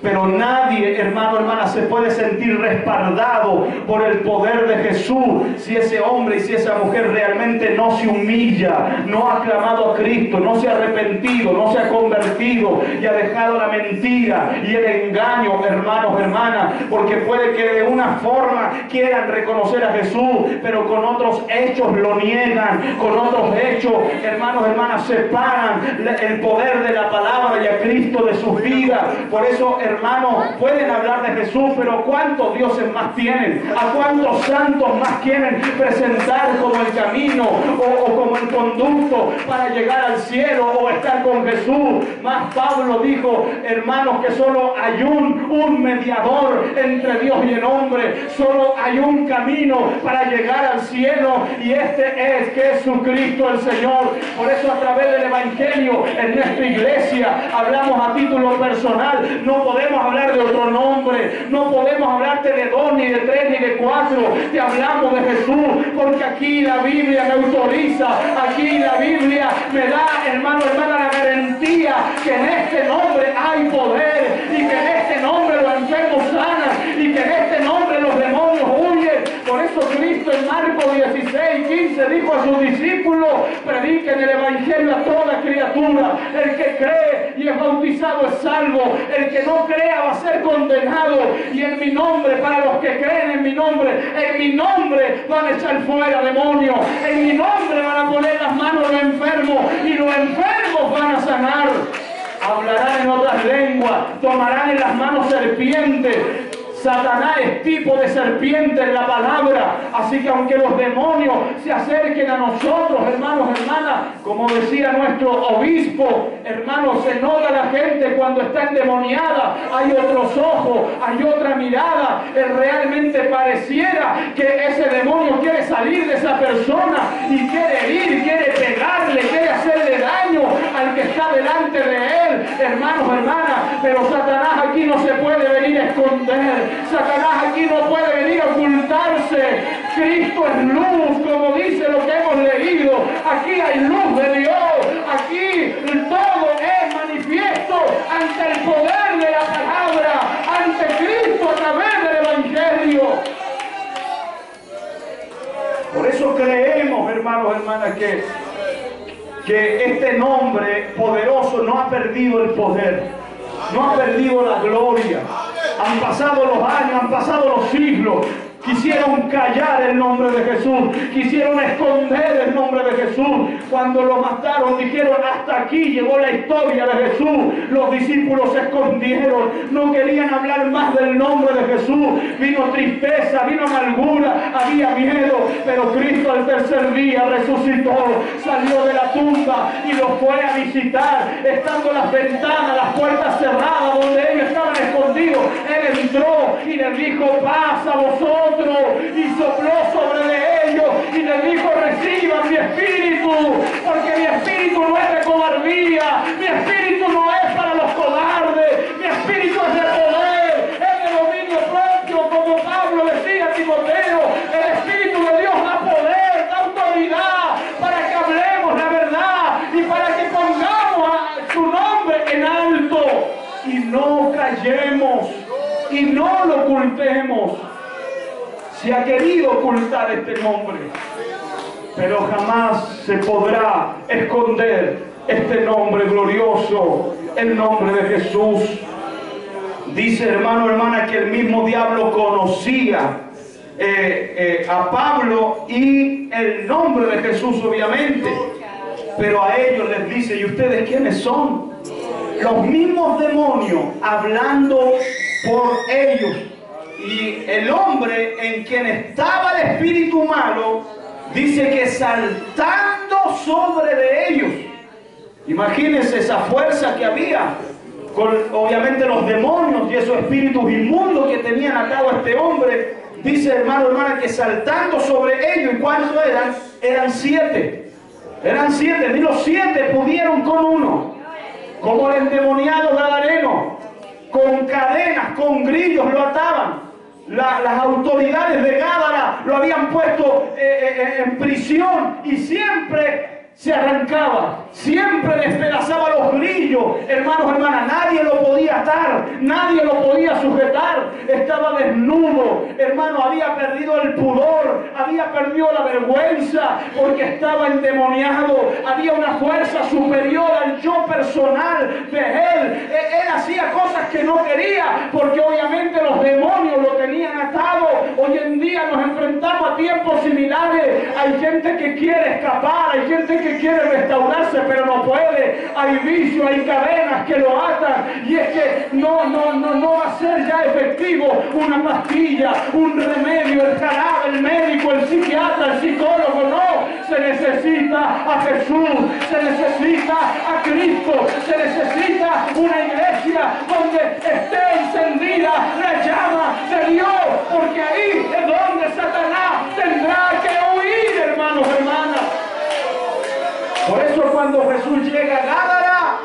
Pero nadie, hermano, hermana, se puede sentir respaldado por el poder de Jesús si ese hombre y si esa mujer realmente no se humilla, no ha clamado a Cristo, no se ha arrepentido, no se ha convertido y ha dejado la mentira y el engaño, hermanos, hermanas, porque puede que de una forma quieran reconocer a Jesús, pero con otros hechos lo niegan, con otros hechos, hermanos, hermanas, separan el poder de la palabra y a Cristo de sus vidas. Por eso, hermanos, pueden hablar de Jesús, pero ¿cuántos dioses más tienen? ¿A cuántos santos más quieren presentar como el camino o como el conducto para llegar al cielo o estar con Jesús? Más Pablo dijo, hermanos, que solo hay un mediador entre Dios y el hombre. Solo hay un camino para llegar al cielo, y este es Jesucristo el Señor. Por eso, a través del Evangelio en nuestra iglesia hablamos a título personal. No podemos hablar de otro nombre, no podemos hablarte de 2, ni de 3, ni de 4. Te hablamos de Jesús, porque aquí la Biblia me autoriza, aquí la Biblia me da, hermano, hermana, la garantía que en este nombre hay poder, y que en este nombre los enfermos sanan, y que en este nombre los demonios huyen. Por eso Cristo en Marcos 16:15 dijo a sus discípulos: prediquen el Evangelio a toda criatura. El que cree y es bautizado es salvo, el que no crea va a ser condenado. Y en mi nombre, para los que creen en mi nombre van a echar fuera demonios, en mi nombre van a poner las manos a los enfermos, y los enfermos van a sanar. Hablarán en otras lenguas, tomarán en las manos serpientes. Satanás es tipo de serpiente en la palabra. Así que aunque los demonios se acerquen a nosotros, hermanos, hermanas, como decía nuestro obispo, hermanos, se nota la gente cuando está endemoniada. Hay otros ojos, hay otra mirada. Realmente pareciera que ese demonio quiere salir de esa persona y quiere herir, quiere pegarle, quiere hacerle daño al que está delante de él, hermanos, hermanas. Pero Satanás aquí no se puede venir a esconder. Satanás aquí no puede venir a ocultarse. Cristo es luz, como dice lo que hemos leído. Aquí hay luz de Dios. Aquí todo es manifiesto ante el poder de la palabra, ante Cristo a través del Evangelio. Por eso creemos, hermanos, hermanas, que este nombre poderoso no ha perdido el poder, no ha perdido la gloria. Han pasado los años, han pasado los siglos. Quisieron callar el nombre de Jesús, quisieron esconder el nombre de Jesús. Cuando lo mataron dijeron: hasta aquí llegó la historia de Jesús. Los discípulos se escondieron, no querían hablar más del nombre de Jesús. Vino tristeza, vino amargura, había miedo. Pero Cristo al tercer día resucitó, salió de la tumba y los fue a visitar. Estando las ventanas, las puertas cerradas donde ellos estaban escondidos, Él entró y les dijo: paz a vosotros. Y sopló sobre de ellos y les dijo: reciban mi espíritu, porque mi espíritu no es de cobardía, mi espíritu no es para los cobardes, mi espíritu es de poder, es de dominio propio, como Pablo decía a Timoteo. El Espíritu de Dios da poder, da autoridad para que hablemos la verdad y para que pongamos a su nombre en alto y no callemos y no lo ocultemos. Se ha querido ocultar este nombre, pero jamás se podrá esconder este nombre glorioso, el nombre de Jesús. Dice, hermano, hermana, que el mismo diablo conocía a Pablo y el nombre de Jesús, obviamente, pero a ellos les dice: ¿y ustedes quiénes son? Los mismos demonios hablando por ellos. Y el hombre en quien estaba el espíritu malo dice que saltando sobre de ellos. Imagínense esa fuerza que había con obviamente los demonios y esos espíritus inmundos que tenían atado a este hombre. Dice, hermano, hermana, que saltando sobre ellos. ¿Y cuántos eran? Eran 7. Eran 7. Ni los 7 pudieron con uno. Como el endemoniado gadareno, con cadenas, con grillos lo ataban. Las autoridades de Gádara lo habían puesto en prisión y siempre se arrancaba, siempre despedazaba los grillos. Hermanos, hermanas, nadie lo podía atar, nadie lo podía sujetar. Estaba desnudo, hermano, había perdido el pudor, había perdido la vergüenza porque estaba endemoniado. Había una fuerza superior al yo personal de él. Él hacía cosas que no quería porque obviamente los demonios lo tenían atado. Hoy en día nos enfrentamos a tiempos similares hay gente que quiere escapar, hay gente que quiere restaurarse, pero no puede. Hay vicios, hay cadenas que lo atan, y es que no va a ser ya efectivo una pastilla, un remedio, el jarabe, el médico, el psiquiatra, el psicólogo. No, se necesita a Jesús, se necesita a Cristo, se necesita una iglesia donde esté encendida la llama de Dios, porque ahí es donde Satanás tendrá que huir, hermanos, hermanas. Por eso cuando Jesús llega a Gádara,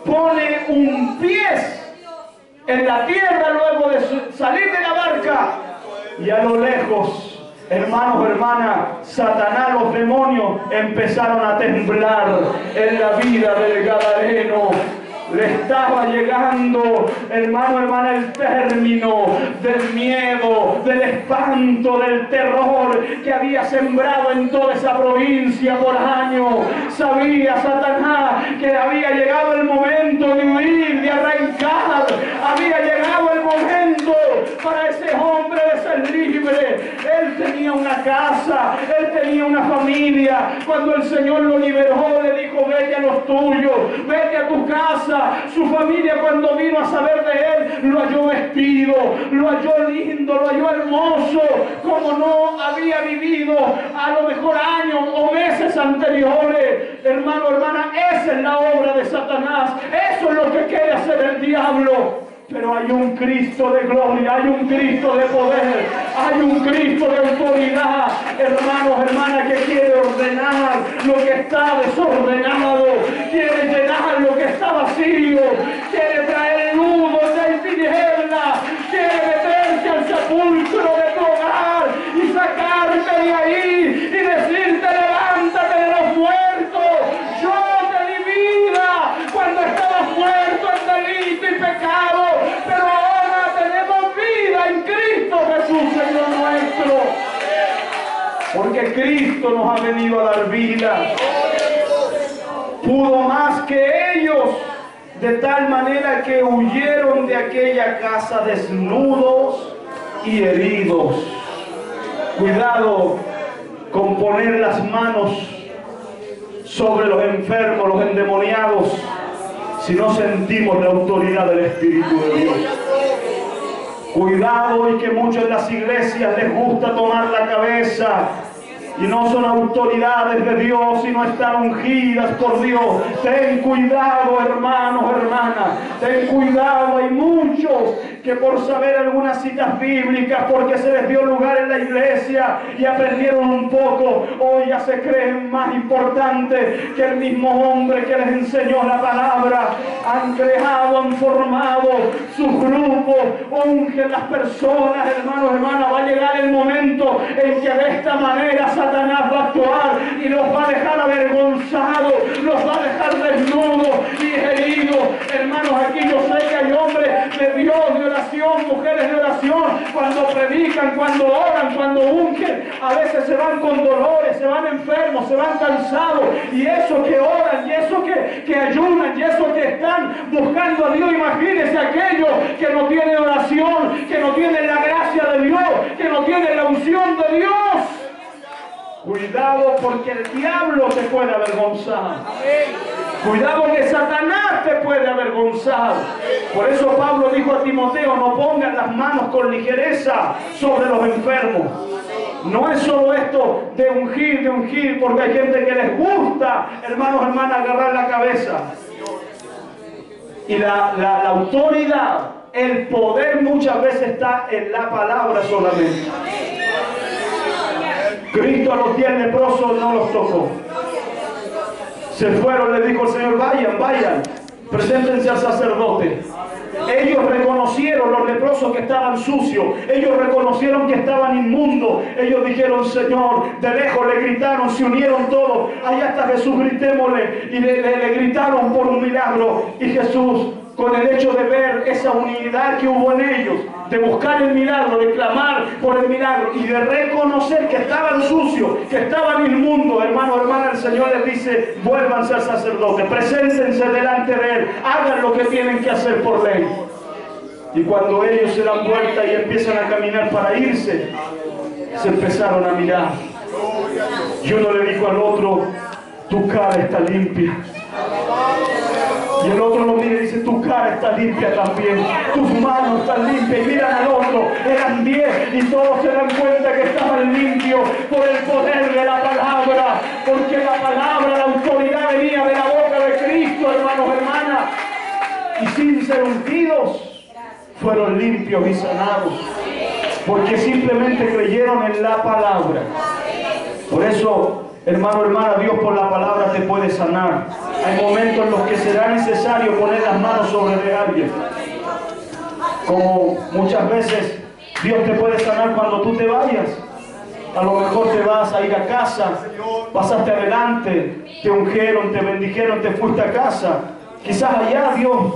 pone un pie en la tierra luego de salir de la barca, y a lo lejos, hermanos, hermanas, Satanás, los demonios empezaron a temblar en la vida del gadareno. Le estaba llegando, hermano, hermana, el término del miedo, del espanto, del terror que había sembrado en toda esa provincia por años. Sabía Satanás que había llegado el momento de huir, de arrancar. Había llegado el momento para ese hombre de ser libre. Él tenía una casa, él tenía una familia. Cuando el Señor lo liberó, le dijo: vete a los tuyos, vete a tu casa. Su familia, cuando vino a saber de él, lo halló vestido, lo halló lindo, lo halló hermoso, como no había vivido a lo mejor años o meses anteriores. Hermano, hermana, esa es la obra de Satanás. Eso es lo que quiere hacer el diablo. Pero hay un Cristo de gloria, hay un Cristo de poder, hay un Cristo de autoridad, hermanos, hermanas, que quiere ordenar lo que está desordenado, quiere llenar lo que está vacío, quiere traer luz donde hay tinieblas, quiere meterse al sepulcro de tu hogar y sacarte de ahí y decirte: levántate de los muertos, yo te di vida cuando estabas muerto en delito y pecado. Pero ahora tenemos vida en Cristo Jesús, Señor nuestro. Porque Cristo nos ha venido a dar vida. Pudo más que ellos, de tal manera que huyeron de aquella casa desnudos y heridos. Cuidado con poner las manos sobre los enfermos, los endemoniados, si no sentimos la autoridad del Espíritu de Dios. Cuidado, y que muchos en las iglesias les gusta tomar la cabeza y no son autoridades de Dios, sino están ungidas por Dios. Ten cuidado, hermanos, hermanas, ten cuidado. Hay muchos que por saber algunas citas bíblicas, porque se les dio lugar en la iglesia y aprendieron un poco, hoy ya se creen más importantes que el mismo hombre que les enseñó la palabra. Han creado, han formado sus grupos, ungen las personas, hermanos, hermanas. Va a llegar el momento en que de esta manera Satanás va a actuar y los va a dejar avergonzados, los va a dejar desnudos y heridos. Hermanos, aquí yo sé que hay hombres de Dios, de oración, mujeres de oración, cuando predican, cuando oran, cuando ungen, a veces se van con dolores, se van enfermos, se van cansados, y eso que oran, y eso que ayunan, y eso que están buscando a Dios. Imagínense aquellos que no tienen oración, que no tienen la gracia de Dios, que no tienen la unción de Dios. Cuidado, porque el diablo te puede avergonzar. Cuidado, que Satanás te puede avergonzar. Por eso Pablo dijo a Timoteo: no pongas las manos con ligereza sobre los enfermos. No es solo esto de ungir, porque hay gente que les gusta, hermanos, hermanas, agarrar la cabeza. Y la autoridad, el poder muchas veces está en la palabra solamente. Cristo a los 10 leprosos no los tocó. Se fueron, le dijo el Señor: vayan, preséntense al sacerdote. Ellos reconocieron, los leprosos, que estaban sucios. Ellos reconocieron que estaban inmundos. Ellos dijeron: Señor, de lejos le gritaron, se unieron todos. Allá está Jesús, gritémosle. Y le gritaron por un milagro. Y Jesús, con el hecho de ver esa unidad que hubo en ellos, de buscar el milagro, de clamar por el milagro y de reconocer que estaban sucios, que estaban inmundos, hermano, hermana, el Señor les dice: vuélvanse al sacerdote, preséntense delante de él, hagan lo que tienen que hacer por ley. Y cuando ellos se dan vuelta y empiezan a caminar para irse, se empezaron a mirar. Y uno le dijo al otro, tu cara está limpia. Y el otro lo mira y dice, tu cara está limpia también, tus manos están limpias. Y miran al otro, eran 10 y todos se dan cuenta que estaban limpios por el poder de la palabra, porque la palabra, la autoridad venía de la boca de Cristo, hermanos, hermanas. Y sin ser ungidos, fueron limpios y sanados, porque simplemente creyeron en la palabra. Por eso, hermano, hermana, Dios por la palabra te puede sanar. Hay momentos en los que será necesario poner las manos sobre de alguien. Como muchas veces Dios te puede sanar cuando tú te vayas. A lo mejor te vas a ir a casa, pasaste adelante, te ungieron, te bendijeron, te fuiste a casa. Quizás allá Dios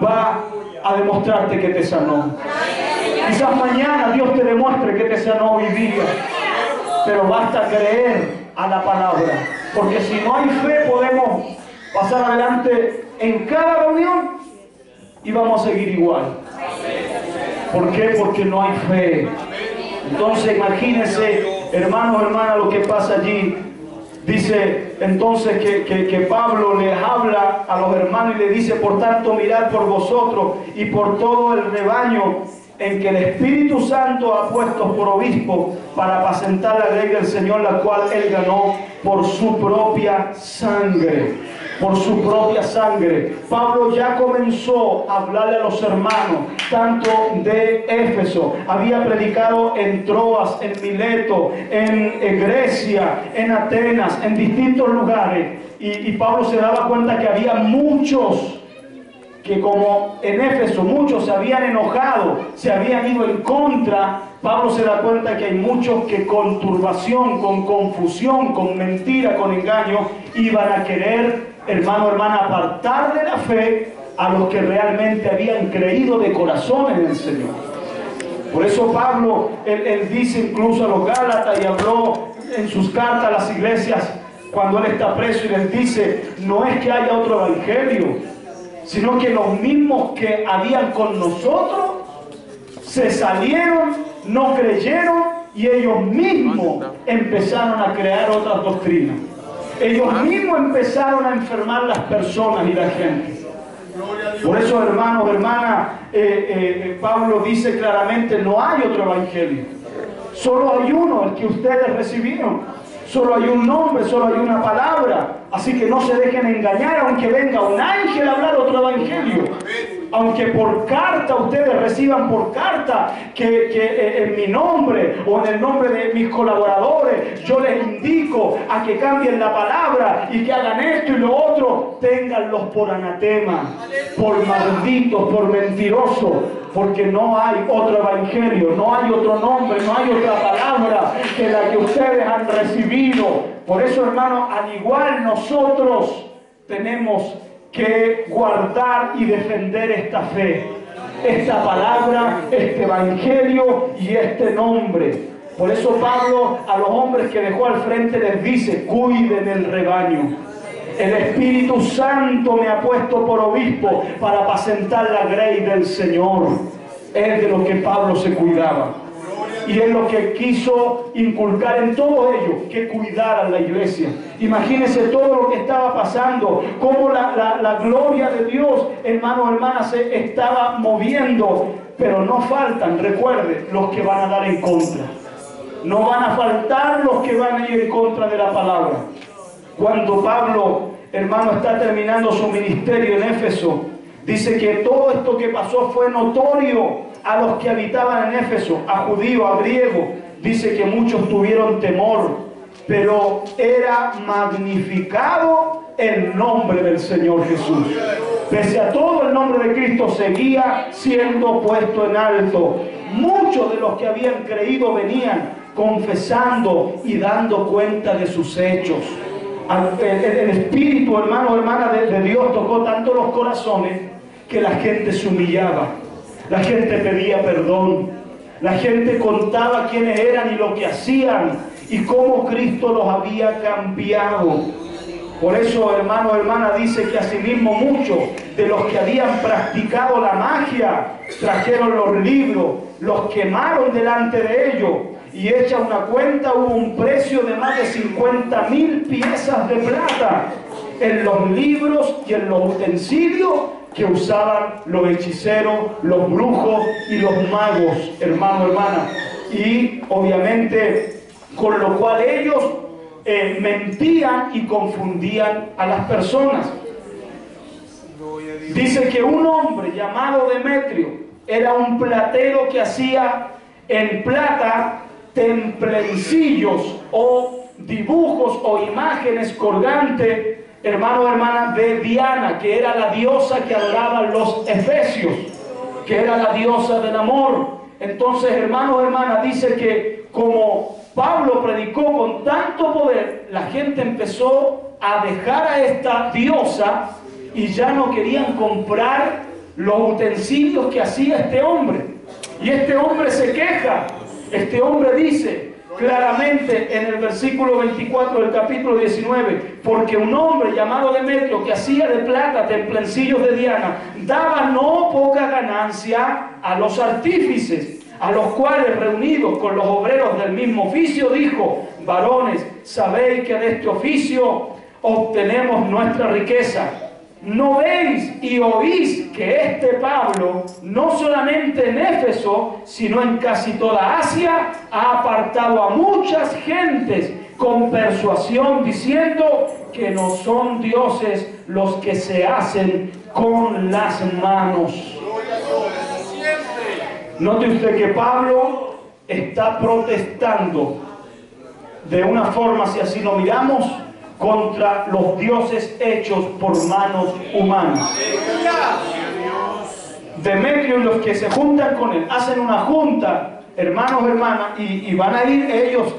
va a demostrarte que te sanó. Quizás mañana Dios te demuestre que te sanó hoy día. Pero basta creer a la palabra, porque si no hay fe podemos pasar adelante en cada reunión y vamos a seguir igual. ¿Por qué? Porque no hay fe. Entonces imagínense, hermanos, hermanas, lo que pasa allí. Dice entonces que Pablo les habla a los hermanos y le dice, por tanto mirad por vosotros y por todo el rebaño en que el Espíritu Santo ha puesto por obispo para apacentar la ley del Señor, la cual él ganó por su propia sangre. Por su propia sangre. Pablo ya comenzó a hablarle a los hermanos, tanto de Éfeso. Había predicado en Troas, en Mileto, en Grecia, en Atenas, en distintos lugares. Y Pablo se daba cuenta que había muchos que, como en Éfeso muchos se habían enojado, se habían ido en contra. Pablo se da cuenta que hay muchos que con turbación, con confusión, con mentira, con engaño, iban a querer, hermano, hermana, apartar de la fe a los que realmente habían creído de corazón en el Señor. Por eso Pablo, él dice incluso a los Gálatas, y habló en sus cartas a las iglesias cuando él está preso, y les dice, no es que haya otro evangelio, sino que los mismos que habían con nosotros se salieron, no creyeron, y ellos mismos empezaron a crear otras doctrinas. Ellos mismos empezaron a enfermar las personas y la gente. Por eso, hermanos, hermanas, Pablo dice claramente, no hay otro evangelio. Solo hay uno, el que ustedes recibieron. Solo hay un nombre, solo hay una palabra. Así que no se dejen engañar, aunque venga un ángel a hablar otro evangelio. Aunque por carta ustedes reciban por carta que en mi nombre o en el nombre de mis colaboradores yo les indico a que cambien la palabra y que hagan esto y lo otro, ténganlos por anatema, por malditos, por mentirosos, porque no hay otro evangelio, no hay otro nombre, no hay otra palabra que la que ustedes han recibido. Por eso, hermanos, al igual nosotros tenemos que guardar y defender esta fe, esta palabra, este evangelio y este nombre. Por eso Pablo a los hombres que dejó al frente les dice, cuiden el rebaño. El Espíritu Santo me ha puesto por obispo para apacentar la grey del Señor. Es de lo que Pablo se cuidaba. Y es lo que quiso inculcar en todos ellos, que cuidaran la iglesia. Imagínense todo lo que estaba pasando, cómo la gloria de Dios, hermanos, hermanas, se estaba moviendo. Pero no faltan, recuerden, los que van a dar en contra. No van a faltar los que van a ir en contra de la palabra. Cuando Pablo, hermano, está terminando su ministerio en Éfeso, dice que todo esto que pasó fue notorio a los que habitaban en Éfeso, a judíos, a griegos. Dice que muchos tuvieron temor, pero era magnificado el nombre del Señor Jesús. Pese a todo, el nombre de Cristo seguía siendo puesto en alto. Muchos de los que habían creído venían confesando y dando cuenta de sus hechos. El Espíritu, hermano, hermana, de Dios tocó tanto los corazones que la gente se humillaba. La gente pedía perdón. La gente contaba quiénes eran y lo que hacían y cómo Cristo los había cambiado. Por eso, hermano, hermana, dice que asimismo muchos de los que habían practicado la magia, trajeron los libros, los quemaron delante de ellos, y hecha una cuenta hubo un precio de más de 50.000 piezas de plata en los libros y en los utensilios que usaban los hechiceros, los brujos y los magos, hermano, hermana. Y obviamente con lo cual ellos mentían y confundían a las personas. Dice que un hombre llamado Demetrio era un platero que hacía en plata templencillos o dibujos o imágenes colgantes, hermano, hermana, de Diana, que era la diosa que adoraban los efesios, que era la diosa del amor. Entonces, hermanos, hermanas, dice que como Pablo predicó con tanto poder, la gente empezó a dejar a esta diosa y ya no querían comprar los utensilios que hacía este hombre. Y este hombre se queja. Este hombre dice claramente en el versículo 24 del capítulo 19, porque un hombre llamado Demetrio, que hacía de plata templencillos de Diana, daba no poca ganancia a los artífices, a los cuales, reunidos con los obreros del mismo oficio, dijo: varones, sabéis que de este oficio obtenemos nuestra riqueza. ¿No veis y oís que este Pablo, no solamente en Éfeso, sino en casi toda Asia, ha apartado a muchas gentes con persuasión, diciendo que no son dioses los que se hacen con las manos? Note usted que Pablo está protestando de una forma, si así lo miramos, contra los dioses hechos por manos humanas. Demetrio y los que se juntan con él hacen una junta, hermanos, hermanas, y van a ir ellos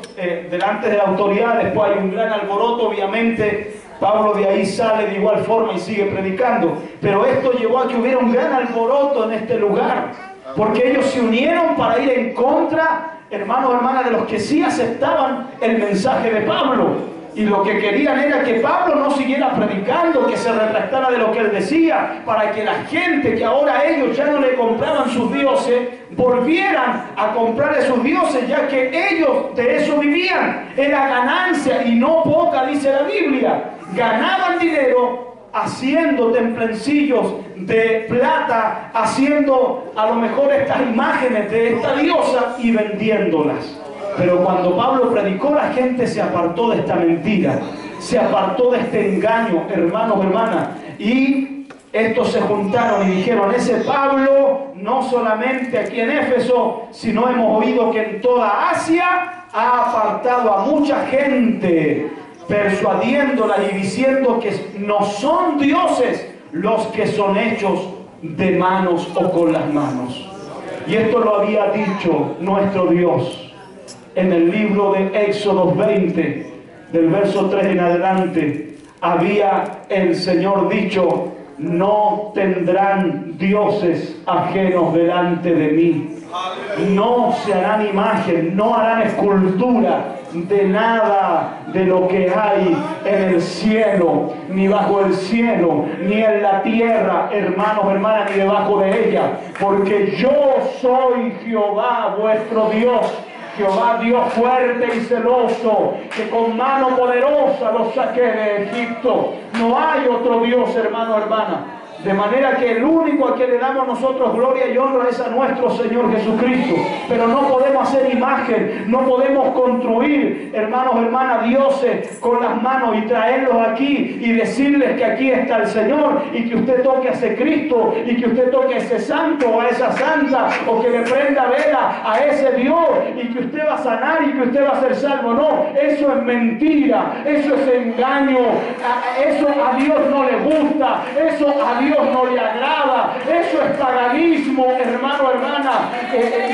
delante de la autoridad. Después hay un gran alboroto, obviamente. Pablo de ahí sale de igual forma y sigue predicando, pero esto llevó a que hubiera un gran alboroto en este lugar, porque ellos se unieron para ir en contra, hermanos, hermanas, de los que sí aceptaban el mensaje de Pablo. Y lo que querían era que Pablo no siguiera predicando, que se retractara de lo que él decía, para que la gente que ahora ellos ya no le compraban sus dioses, volvieran a comprarle sus dioses, ya que ellos de eso vivían. Era ganancia, y no poca, dice la Biblia. Ganaban dinero haciendo templencillos de plata, haciendo a lo mejor estas imágenes de esta diosa y vendiéndolas. Pero cuando Pablo predicó, la gente se apartó de esta mentira, se apartó de este engaño, hermanos, hermanas. Y estos se juntaron y dijeron: ese Pablo, no solamente aquí en Éfeso, sino hemos oído que en toda Asia ha apartado a mucha gente, persuadiéndola y diciendo que no son dioses los que son hechos de manos o con las manos. Y esto lo había dicho nuestro Dios en el libro de Éxodo 20, del verso 3 en adelante. Había el Señor dicho: no tendrán dioses ajenos delante de mí. No se harán imagen, no harán escultura de nada de lo que hay en el cielo, ni bajo el cielo, ni en la tierra, hermanos, hermanas, ni debajo de ella. Porque yo soy Jehová vuestro Dios, Jehová Dios fuerte y celoso, que con mano poderosa los saqué de Egipto. No hay otro Dios, hermano, hermana. De manera que el único a quien le damos nosotros gloria y honra es a nuestro Señor Jesucristo. Pero no podemos hacer imagen, no podemos construir, hermanos, hermanas, dioses con las manos y traerlos aquí y decirles que aquí está el Señor y que usted toque a ese Cristo y que usted toque a ese santo o a esa santa o que le prenda vela a ese Dios y que usted va a sanar y que usted va a ser salvo. No, eso es mentira, eso es engaño, eso a Dios no le gusta, eso a Dios no le agrada, eso es paganismo, hermano, hermana.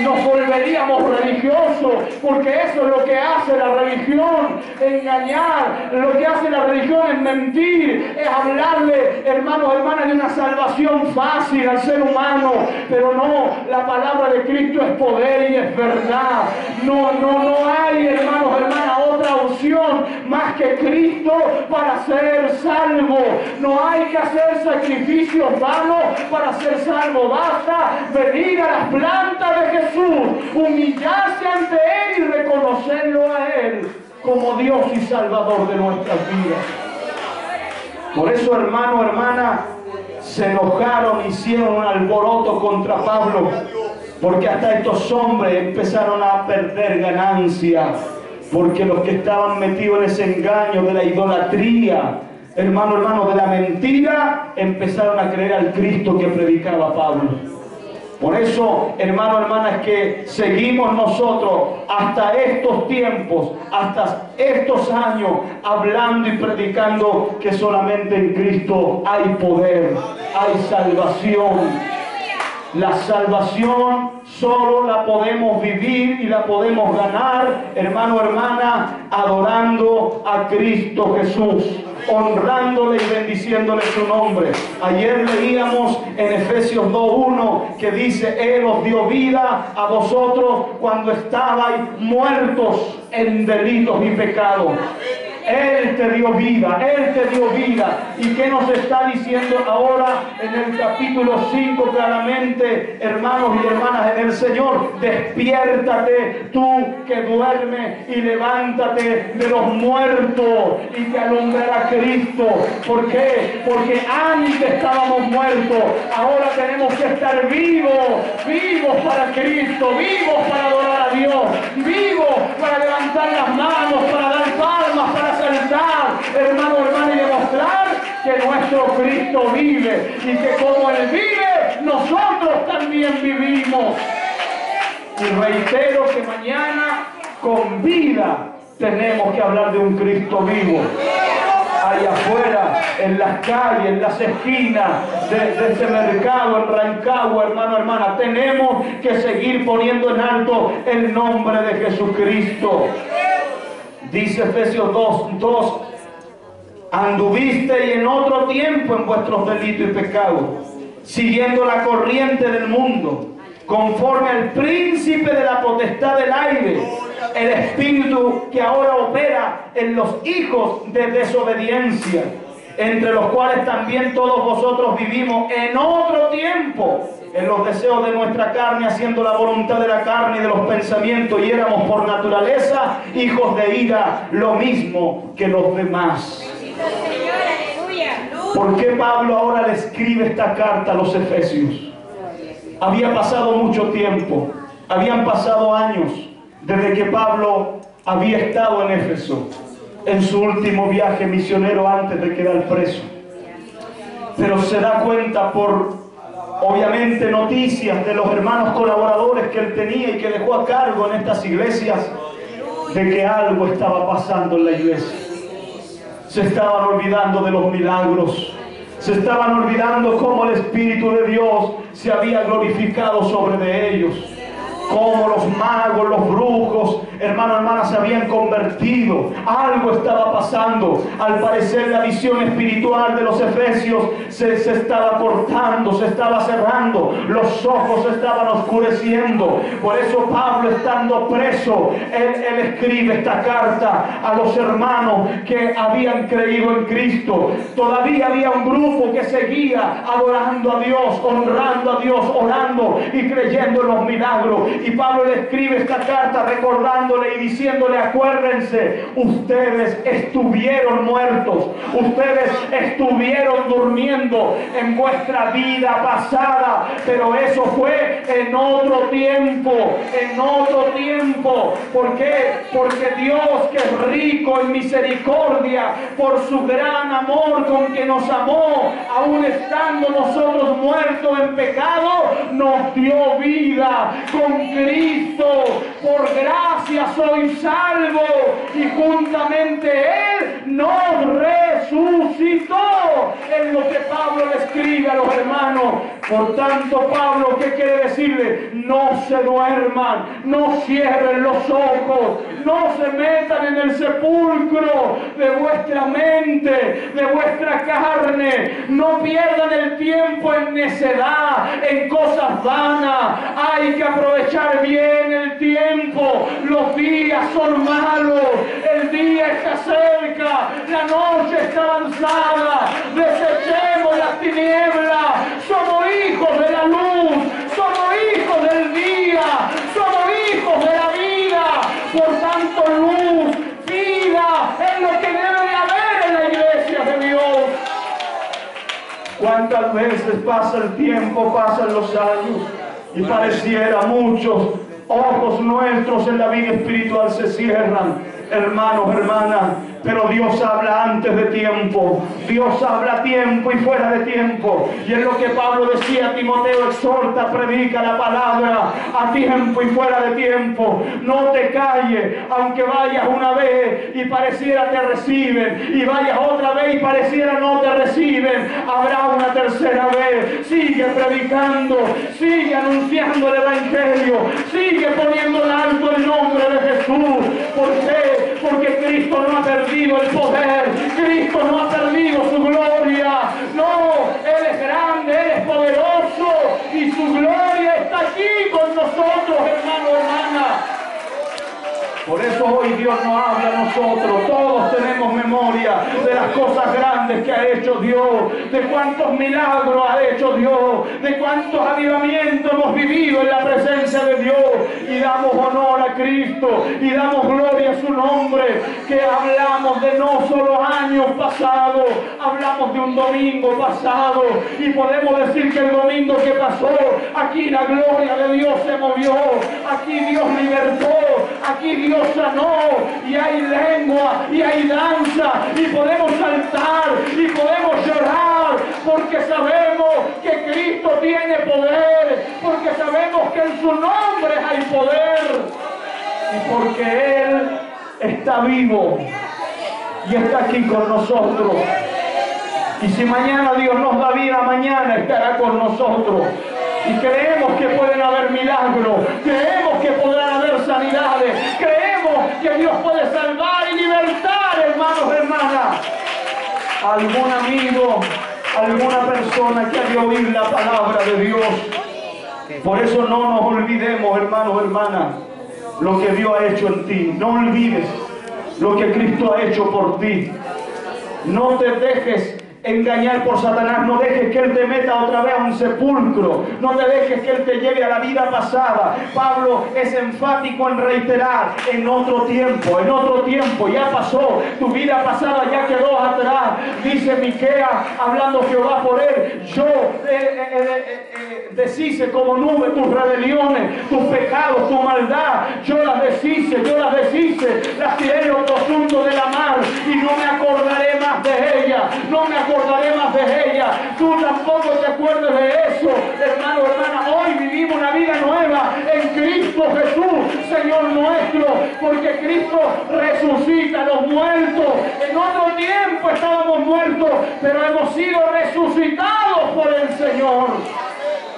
Nos volveríamos religiosos, porque eso es lo que hace la religión, engañar. Lo que hace la religión es mentir, es hablarle, hermanos, hermanas, de una salvación fácil al ser humano, pero no, la palabra de Cristo es poder y es verdad. No hay, hermanos, hermanas, otra opción más que Cristo para ser salvo. No hay que hacer sacrificios vanos para ser salvo. Basta venir a las plantas de Jesús, humillarse ante Él y reconocerlo a Él como Dios y Salvador de nuestras vidas. Por eso, hermano, hermana, se enojaron, hicieron un alboroto contra Pablo, porque hasta estos hombres empezaron a perder ganancia, porque los que estaban metidos en ese engaño de la idolatría, hermano, de la mentira, empezaron a creer al Cristo que predicaba Pablo. Por eso, hermano, hermana, es que seguimos nosotros hasta estos tiempos, hasta estos años, hablando y predicando que solamente en Cristo hay poder, hay salvación. La salvación solo la podemos vivir y la podemos ganar, hermano, hermana, adorando a Cristo Jesús, honrándole y bendiciéndole su nombre. Ayer leíamos en Efesios 2:1 que dice: Él os dio vida a vosotros cuando estabais muertos en delitos y pecados. Él te dio vida, Él te dio vida. ¿Y qué nos está diciendo ahora en el capítulo 5 claramente, hermanos y hermanas en el Señor? Despiértate tú que duermes y levántate de los muertos y te alumbrará Cristo. ¿Por qué? Porque antes estábamos muertos, ahora tenemos que estar vivos, vivos para Cristo, vivos para adorar a Dios, vivos para levantar las manos, para dar palmas, para saltar, hermano, hermana, y demostrar que nuestro Cristo vive y que como Él vive, nosotros también vivimos. Y reitero que mañana con vida tenemos que hablar de un Cristo vivo. Allá afuera, en las calles, en las esquinas de este mercado, en Rancagua, hermano, hermana, tenemos que seguir poniendo en alto el nombre de Jesucristo. Dice Efesios 2:2: anduvisteis en otro tiempo en vuestros delitos y pecados, siguiendo la corriente del mundo, conforme al príncipe de la potestad del aire, el espíritu que ahora opera en los hijos de desobediencia, entre los cuales también todos vosotros vivimos en otro tiempo, en los deseos de nuestra carne, haciendo la voluntad de la carne y de los pensamientos, y éramos por naturaleza hijos de ira, lo mismo que los demás. ¿Por qué Pablo ahora le escribe esta carta a los Efesios? Había pasado mucho tiempo, habían pasado años desde que Pablo había estado en Éfeso, en su último viaje misionero antes de quedar preso. Pero se da cuenta por, obviamente, noticias de los hermanos colaboradores que él tenía y que dejó a cargo en estas iglesias, de que algo estaba pasando en la iglesia. Se estaban olvidando de los milagros, se estaban olvidando cómo el Espíritu de Dios se había glorificado sobre de ellos, cómo los magos, los brujos, hermano, hermana, se habían convertido. Algo estaba pasando. Al parecer la visión espiritual de los efesios se estaba cortando, se estaba cerrando, los ojos se estaban oscureciendo. Por eso Pablo, estando preso, él escribe esta carta a los hermanos que habían creído en Cristo. Todavía había un grupo que seguía adorando a Dios, honrando a Dios, orando y creyendo en los milagros. Y Pablo le escribe esta carta recordándole y diciéndole: acuérdense, ustedes estuvieron muertos, ustedes estuvieron durmiendo en vuestra vida pasada, pero eso fue en otro tiempo, en otro tiempo. ¿Por qué? Porque Dios, que es rico en misericordia, por su gran amor con que nos amó, aún estando nosotros muertos en pecado, nos dio vida con Cristo. Por gracia soy salvo, y juntamente Él nos resucitó. Es lo que Pablo le escribe a los hermanos. Por tanto, Pablo, ¿qué quiere decirle? No se duerman, no cierren los ojos, no se metan en el sepulcro de vuestra mente, de vuestra carne. No pierdan el tiempo en necedad, en cosas vanas. Hay que aprovechar bien el tiempo. tiempo, los días son malos, el día está cerca, la noche está avanzada, desechemos las tinieblas, somos hijos de la luz, somos hijos del día, somos hijos de la vida, por tanto luz, vida, es lo que debe de haber en la iglesia de Dios. ¿Cuántas veces pasa el tiempo, pasan los años y pareciera muchos ojos nuestros en la vida espiritual se cierran, hermanos, hermanas? Pero Dios habla antes de tiempo, Dios habla a tiempo y fuera de tiempo, y es lo que Pablo decía a Timoteo: exhorta, predica la palabra a tiempo y fuera de tiempo. No te calles, aunque vayas una vez y pareciera te reciben, y vayas otra vez y pareciera no te reciben, habrá una tercera vez. Sigue predicando, sigue anunciando el evangelio, sigue poniendo en alto el nombre de Jesús. ¿Por qué? Porque Cristo no ha perdido el poder, Cristo no ha perdido su gloria. No, Él es grande, Él es poderoso y su gloria está aquí con nosotros, hermano, hermana. Por eso hoy Dios nos habla a nosotros. Todos tenemos memoria de las cosas grandes que ha hecho Dios, de cuántos milagros ha hecho Dios, de cuántos avivamientos hemos vivido en la presencia de Dios, y damos honor a Cristo y damos gloria a su nombre. Que hablamos de no solo años pasados, hablamos de un domingo pasado, y podemos decir que el domingo que pasó, aquí la gloria de Dios se movió, aquí Dios libertó, aquí Dios sanó, y hay lengua y hay danza, y podemos saltar y podemos llorar, porque sabemos que Cristo tiene poder, porque sabemos que en su nombre hay poder, y porque Él está vivo y está aquí con nosotros. Y si mañana Dios nos da vida, mañana estará con nosotros. Y creemos que pueden haber milagros, creemos que podrán haber sanidades, creemos que Dios puede salvar y libertar, hermanos, hermanas. Algún amigo, alguna persona que ha de oír la palabra de Dios. Por eso no nos olvidemos, hermanos, hermanas, lo que Dios ha hecho en ti. No olvides lo que Cristo ha hecho por ti. No te dejes engañar por Satanás, no dejes que Él te meta otra vez a un sepulcro, no te dejes que Él te lleve a la vida pasada. Pablo es enfático en reiterar: en otro tiempo, ya pasó, tu vida pasada ya quedó atrás. Dice Miqueas, hablando Jehová por él: yo deshice como nube tus rebeliones, tus pecados, tu maldad, yo las deshice, las tiré en lo profundo de la mar, y no me acordaré más de ellas, no me acordaré más de ella. Tú tampoco te acuerdes de eso, hermano, hermana. Hoy vivimos una vida nueva en Cristo Jesús, Señor nuestro, porque Cristo resucita a los muertos. En otro tiempo estábamos muertos, pero hemos sido resucitados por el Señor.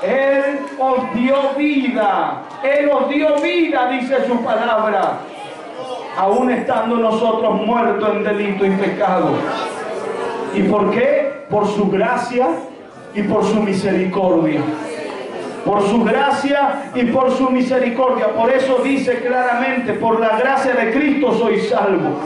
Él os dio vida, Él os dio vida, dice su palabra, aún estando nosotros muertos en delito y pecado. ¿Y por qué? Por su gracia y por su misericordia. Por su gracia y por su misericordia. Por eso dice claramente: por la gracia de Cristo soy salvo.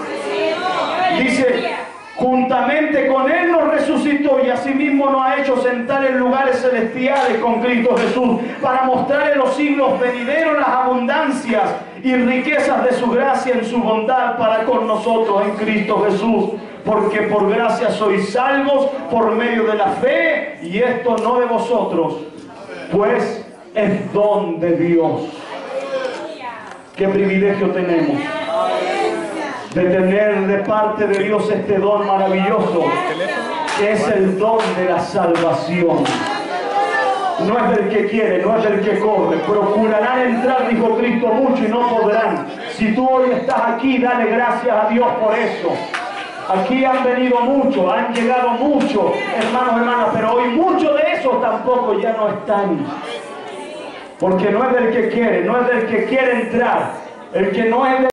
Dice: juntamente con Él nos resucitó y asimismo nos ha hecho sentar en lugares celestiales con Cristo Jesús, para mostrar en los siglos venideros las abundancias y riquezas de su gracia en su bondad para con nosotros en Cristo Jesús. Porque por gracia sois salvos por medio de la fe, y esto no de vosotros, pues es don de Dios. Qué privilegio tenemos de tener de parte de Dios este don maravilloso, que es el don de la salvación. No es del que quiere, no es del que corre. Procurarán entrar, dijo Cristo, mucho y no podrán. Si tú hoy estás aquí, dale gracias a Dios por eso. Aquí han venido muchos, han llegado muchos, hermanos, hermanas, pero hoy muchos de esos tampoco ya no están. Porque no es del que quiere, no es del que quiere entrar. El que no es del